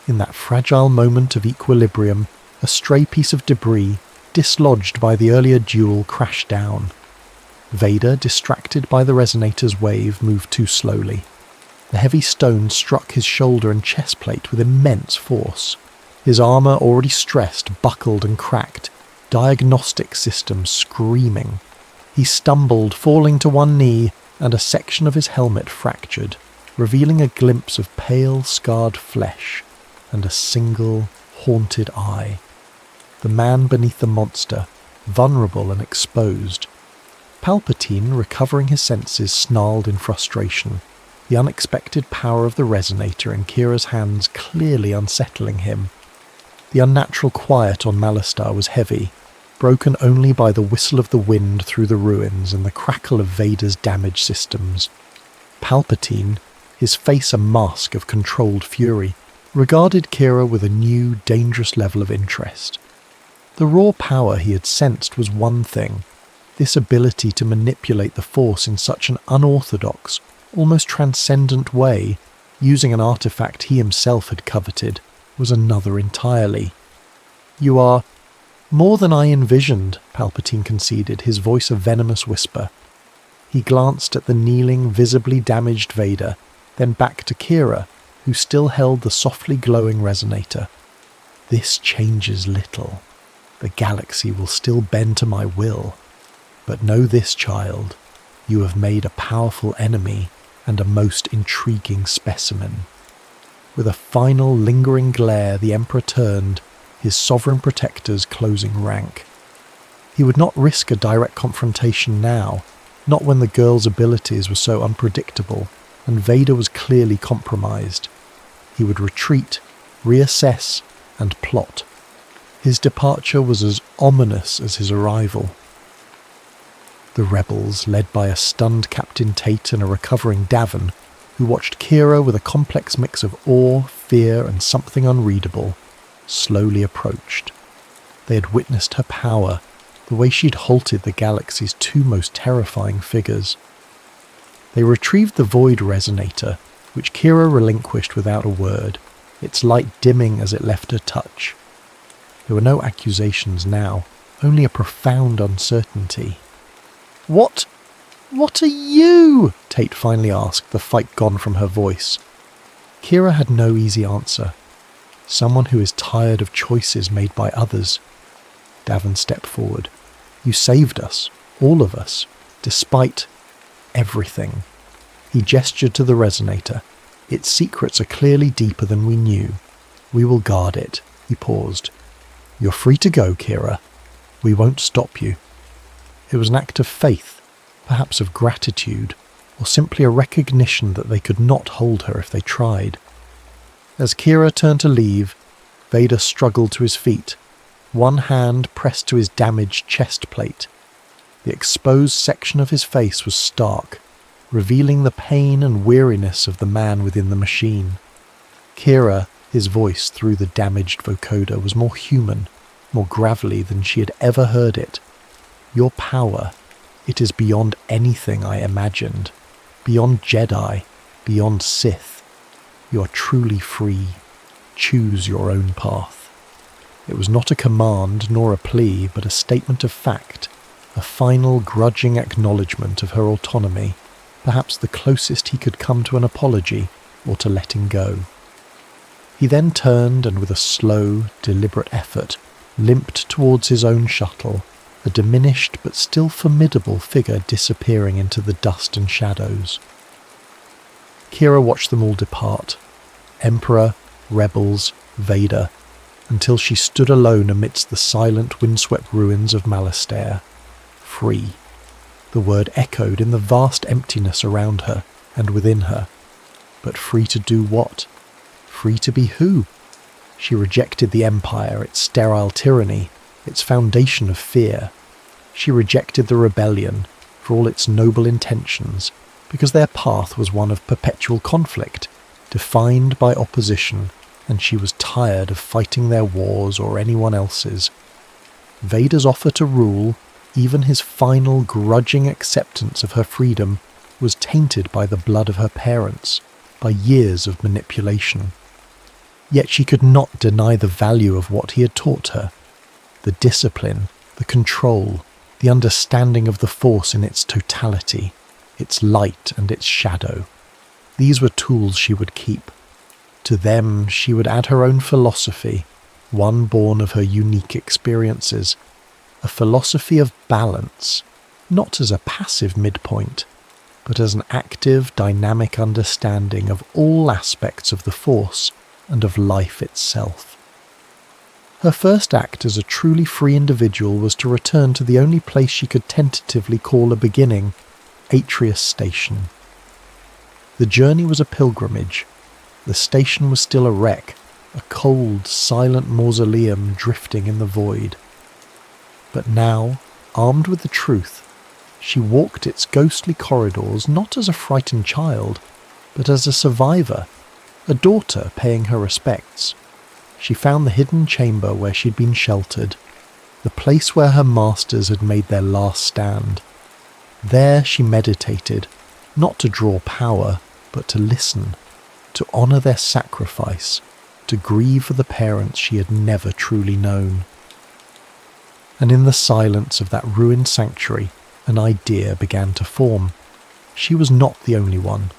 In that fragile moment of equilibrium, a stray piece of debris, dislodged by the earlier duel, crashed down. Vader, distracted by the resonator's wave, moved too slowly. The heavy stone struck his shoulder and chest plate with immense force. His armor, already stressed, buckled and cracked, diagnostic system screaming. He stumbled, falling to one knee, and a section of his helmet fractured, revealing a glimpse of pale, scarred flesh and a single, haunted eye. The man beneath the monster, vulnerable and exposed. Palpatine, recovering his senses, snarled in frustration, the unexpected power of the resonator in Kira's hands clearly unsettling him. The unnatural quiet on Malastar was heavy, broken only by the whistle of the wind through the ruins and the crackle of Vader's damaged systems. Palpatine, his face a mask of controlled fury, regarded Kira with a new, dangerous level of interest. The raw power he had sensed was one thing. This ability to manipulate the Force in such an unorthodox, almost transcendent way, using an artifact he himself had coveted, was another entirely. "You are more than I envisioned," Palpatine conceded, his voice a venomous whisper. He glanced at the kneeling, visibly damaged Vader, then back to Kira, who still held the softly glowing resonator. "This changes little. The galaxy will still bend to my will. But know this, child, you have made a powerful enemy and a most intriguing specimen." With a final lingering glare, the Emperor turned, his sovereign protectors closing rank. He would not risk a direct confrontation now, not when the girl's abilities were so unpredictable, and Vader was clearly compromised. He would retreat, reassess, and plot. His departure was as ominous as his arrival. The rebels, led by a stunned Captain Tate and a recovering Davin, who watched Kira with a complex mix of awe, fear, and something unreadable, slowly approached. They had witnessed her power, the way she'd halted the galaxy's two most terrifying figures. They retrieved the void resonator, which Kira relinquished without a word, its light dimming as it left her touch. There were no accusations now, only a profound uncertainty. What are you?" Tate finally asked, the fight gone from her voice. Kira had no easy answer. "Someone who is tired of choices made by others." Davin stepped forward. You saved us, all of us, despite everything." He gestured to the resonator. "Its secrets are clearly deeper than we knew. We will guard it." He paused. "You're free to go, Kira. We won't stop you." It was an act of faith, perhaps of gratitude, or simply a recognition that they could not hold her if they tried. As Kira turned to leave, Vader struggled to his feet, one hand pressed to his damaged chest plate. The exposed section of his face was stark, revealing the pain and weariness of the man within the machine. Kira, his voice through the damaged vocoder, was more human, more gravelly than she had ever heard it. "Your power, it is beyond anything I imagined, beyond Jedi, beyond Sith. You are truly free. Choose your own path." It was not a command nor a plea, but a statement of fact, a final grudging acknowledgement of her autonomy, perhaps the closest he could come to an apology or to letting go. He then turned and with a slow, deliberate effort, limped towards his own shuttle, a diminished but still formidable figure disappearing into the dust and shadows. Kira watched them all depart, Emperor, rebels, Vader, until she stood alone amidst the silent, windswept ruins of Malastare. Free. The word echoed in the vast emptiness around her and within her. But free to do what? Free to be who? She rejected the Empire, its sterile tyranny, its foundation of fear. She rejected the rebellion, for all its noble intentions, because their path was one of perpetual conflict, defined by opposition, and she was tired of fighting their wars or anyone else's. Vader's offer to rule, even his final grudging acceptance of her freedom, was tainted by the blood of her parents, by years of manipulation. Yet she could not deny the value of what he had taught her, the discipline, the control, the understanding of the Force in its totality, its light and its shadow. These were tools she would keep. To them she would add her own philosophy, one born of her unique experiences, a philosophy of balance, not as a passive midpoint, but as an active, dynamic understanding of all aspects of the Force and of life itself. Her first act as a truly free individual was to return to the only place she could tentatively call a beginning, Atreus Station. The journey was a pilgrimage. The station was still a wreck, a cold, silent mausoleum drifting in the void. But now, armed with the truth, she walked its ghostly corridors not as a frightened child, but as a survivor, a daughter paying her respects. She found the hidden chamber where she'd been sheltered, the place where her masters had made their last stand. There she meditated, not to draw power, but to listen, to honour their sacrifice, to grieve for the parents she had never truly known. And in the silence of that ruined sanctuary, an idea began to form. She was not the only one.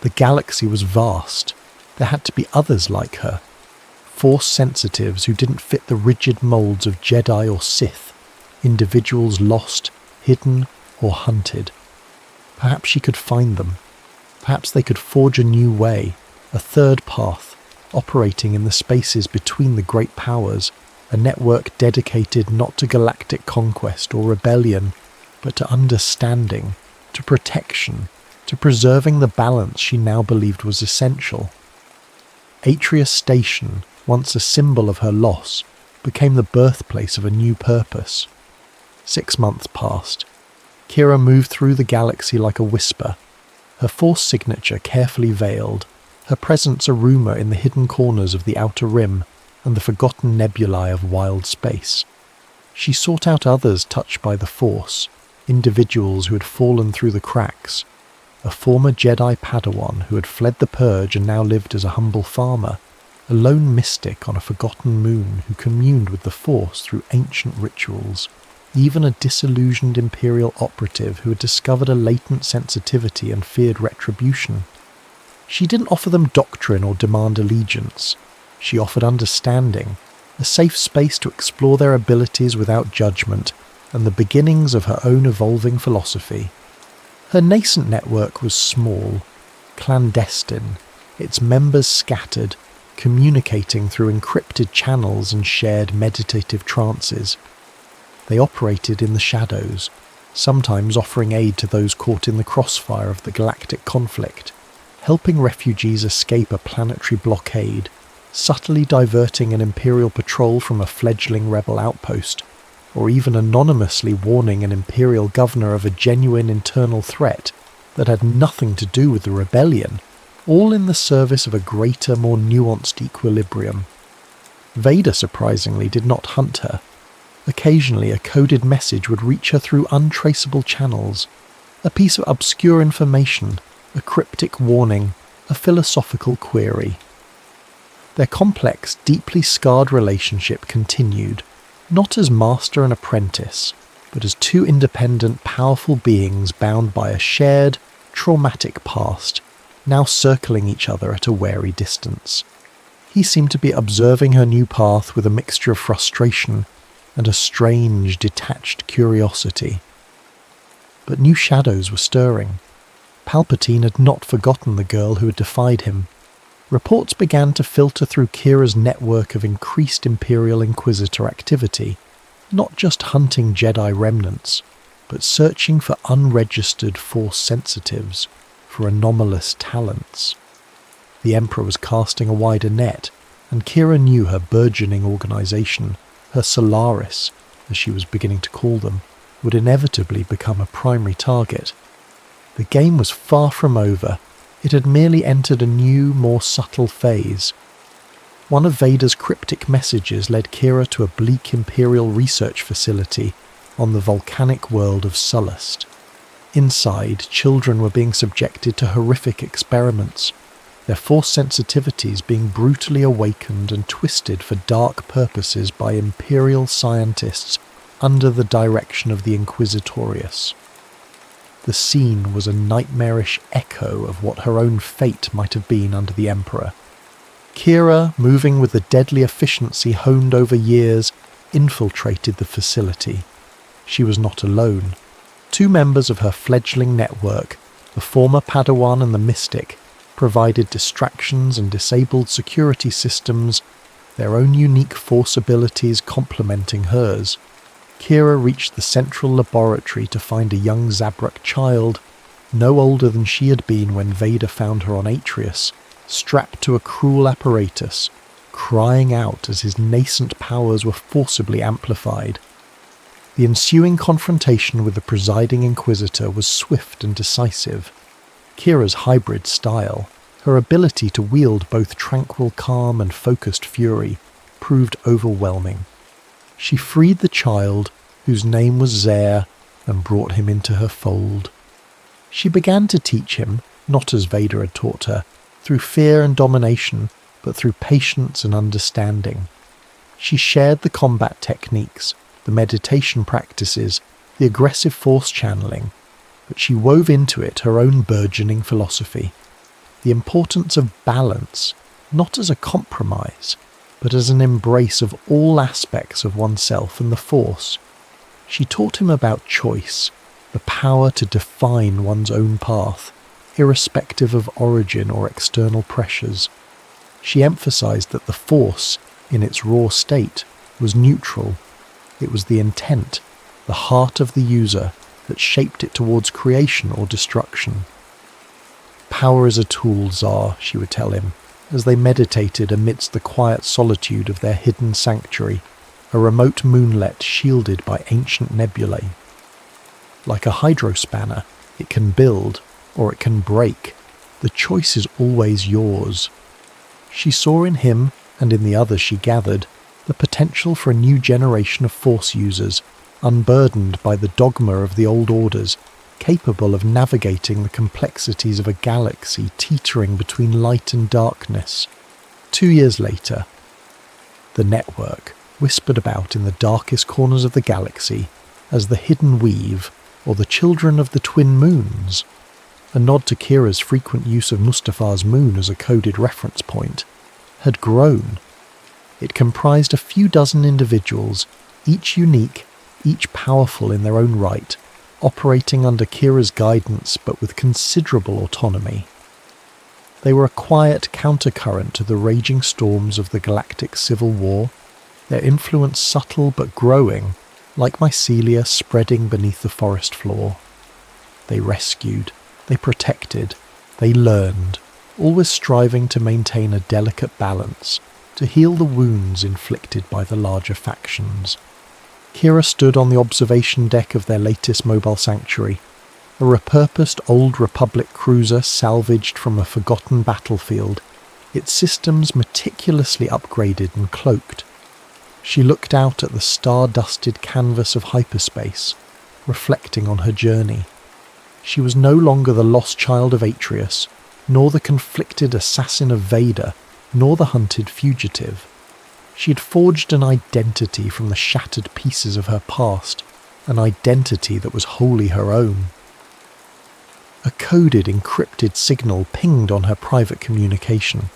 The galaxy was vast. There had to be others like her. Force sensitives who didn't fit the rigid moulds of Jedi or Sith, individuals lost, hidden, or hunted. Perhaps she could find them. Perhaps they could forge a new way, a third path, operating in the spaces between the great powers, a network dedicated not to galactic conquest or rebellion, but to understanding, to protection, to preserving the balance she now believed was essential. Atreus Station, once a symbol of her loss, became the birthplace of a new purpose. 6 months passed. Kira moved through the galaxy like a whisper, her Force signature carefully veiled, her presence a rumour in the hidden corners of the Outer Rim and the forgotten nebulae of wild space. She sought out others touched by the Force, individuals who had fallen through the cracks, a former Jedi Padawan who had fled the Purge and now lived as a humble farmer, a lone mystic on a forgotten moon who communed with the Force through ancient rituals, even a disillusioned Imperial operative who had discovered a latent sensitivity and feared retribution. She didn't offer them doctrine or demand allegiance. She offered understanding, a safe space to explore their abilities without judgment, and the beginnings of her own evolving philosophy. Her nascent network was small, clandestine, its members scattered, communicating through encrypted channels and shared meditative trances. They operated in the shadows, sometimes offering aid to those caught in the crossfire of the galactic conflict, helping refugees escape a planetary blockade, subtly diverting an Imperial patrol from a fledgling rebel outpost, or even anonymously warning an Imperial governor of a genuine internal threat that had nothing to do with the rebellion, all in the service of a greater, more nuanced equilibrium. Vader, surprisingly, did not hunt her. Occasionally a coded message would reach her through untraceable channels, a piece of obscure information, a cryptic warning, a philosophical query. Their complex, deeply scarred relationship continued, not as master and apprentice, but as two independent, powerful beings bound by a shared, traumatic past, now circling each other at a wary distance. He seemed to be observing her new path with a mixture of frustration and a strange, detached curiosity. But new shadows were stirring. Palpatine had not forgotten the girl who had defied him. Reports began to filter through Kira's network of increased Imperial Inquisitor activity, not just hunting Jedi remnants, but searching for unregistered Force sensitives, for anomalous talents. The Emperor was casting a wider net, and Kira knew her burgeoning organization, her Solaris, as she was beginning to call them, would inevitably become a primary target. The game was far from over. It had merely entered a new, more subtle phase. One of Vader's cryptic messages led Kira to a bleak Imperial research facility on the volcanic world of Sullust. Inside, children were being subjected to horrific experiments, their Force sensitivities being brutally awakened and twisted for dark purposes by Imperial scientists under the direction of the Inquisitorius. The scene was a nightmarish echo of what her own fate might have been under the Emperor. Kira, moving with the deadly efficiency honed over years, infiltrated the facility. She was not alone. Two members of her fledgling network, the former Padawan and the Mystic, provided distractions and disabled security systems, their own unique Force abilities complementing hers. Kira reached the central laboratory to find a young Zabrak child, no older than she had been when Vader found her on Atreus, strapped to a cruel apparatus, crying out as his nascent powers were forcibly amplified. The ensuing confrontation with the presiding Inquisitor was swift and decisive. Kira's hybrid style, her ability to wield both tranquil calm and focused fury, proved overwhelming. She freed the child, whose name was Zare, and brought him into her fold. She began to teach him, not as Vader had taught her, through fear and domination, but through patience and understanding. She shared the combat techniques, the meditation practices, the aggressive Force channeling, but she wove into it her own burgeoning philosophy, the importance of balance, not as a compromise, but as an embrace of all aspects of oneself and the Force. She taught him about choice, the power to define one's own path, irrespective of origin or external pressures. She emphasized that the Force, in its raw state, was neutral. It was the intent, the heart of the user, that shaped it towards creation or destruction. "Power is a tool, Tsar," she would tell him, as they meditated amidst the quiet solitude of their hidden sanctuary, a remote moonlet shielded by ancient nebulae. Like a hydrospanner, it can build, or it can break. The choice is always yours. She saw in him, and in the others she gathered, the potential for a new generation of Force users, unburdened by the dogma of the old orders, capable of navigating the complexities of a galaxy teetering between light and darkness. 2 years later, the network whispered about in the darkest corners of the galaxy as the Hidden Weave, or the Children of the Twin Moons, a nod to Kira's frequent use of Mustapha's moon as a coded reference point, had grown. It comprised a few dozen individuals, each unique, each powerful in their own right, operating under Kira's guidance but with considerable autonomy. They were a quiet countercurrent to the raging storms of the galactic civil war, their influence subtle but growing, like mycelia spreading beneath the forest floor. They rescued, they protected, they learned, always striving to maintain a delicate balance, to heal the wounds inflicted by the larger factions. Kira stood on the observation deck of their latest mobile sanctuary, a repurposed Old Republic cruiser salvaged from a forgotten battlefield, its systems meticulously upgraded and cloaked. She looked out at the star-dusted canvas of hyperspace, reflecting on her journey. She was no longer the lost child of Atreus, nor the conflicted assassin of Vader, nor the hunted fugitive. She had forged an identity from the shattered pieces of her past, an identity that was wholly her own. A coded, encrypted signal pinged on her private communication.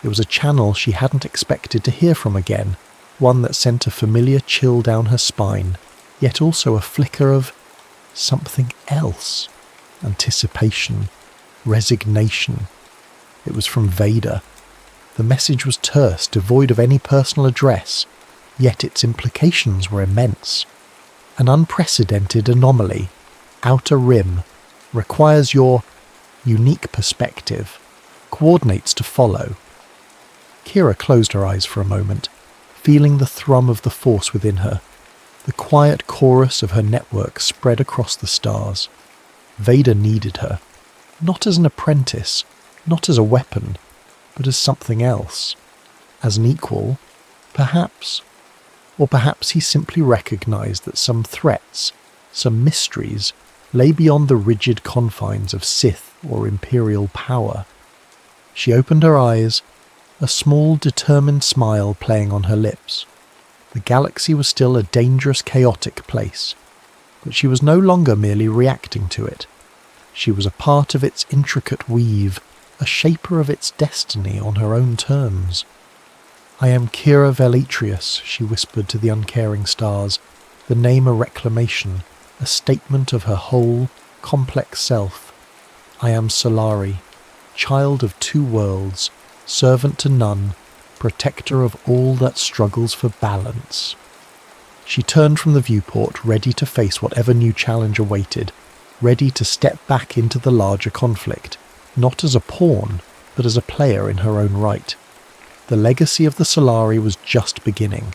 It was a channel she hadn't expected to hear from again, one that sent a familiar chill down her spine, yet also a flicker of something else. Anticipation. Resignation. It was from Vader. The message was terse, devoid of any personal address, yet its implications were immense. An unprecedented anomaly. Outer rim. Requires your unique perspective. Coordinates to follow. Kira closed her eyes for a moment, feeling the thrum of the force within her. The quiet chorus of her network spread across the stars. Vader needed her, not as an apprentice, not as a weapon, but as something else. As an equal, perhaps. Or perhaps he simply recognized that some threats, some mysteries, lay beyond the rigid confines of Sith or Imperial power. She opened her eyes, a small, determined smile playing on her lips. The galaxy was still a dangerous, chaotic place, but she was no longer merely reacting to it. She was a part of its intricate weave, a shaper of its destiny on her own terms. "I am Kira Velitrius," she whispered to the uncaring stars, the name a reclamation, a statement of her whole, complex self. "I am Solari, child of two worlds, servant to none, protector of all that struggles for balance." She turned from the viewport, ready to face whatever new challenge awaited, ready to step back into the larger conflict, not as a pawn, but as a player in her own right. The legacy of the Solari was just beginning,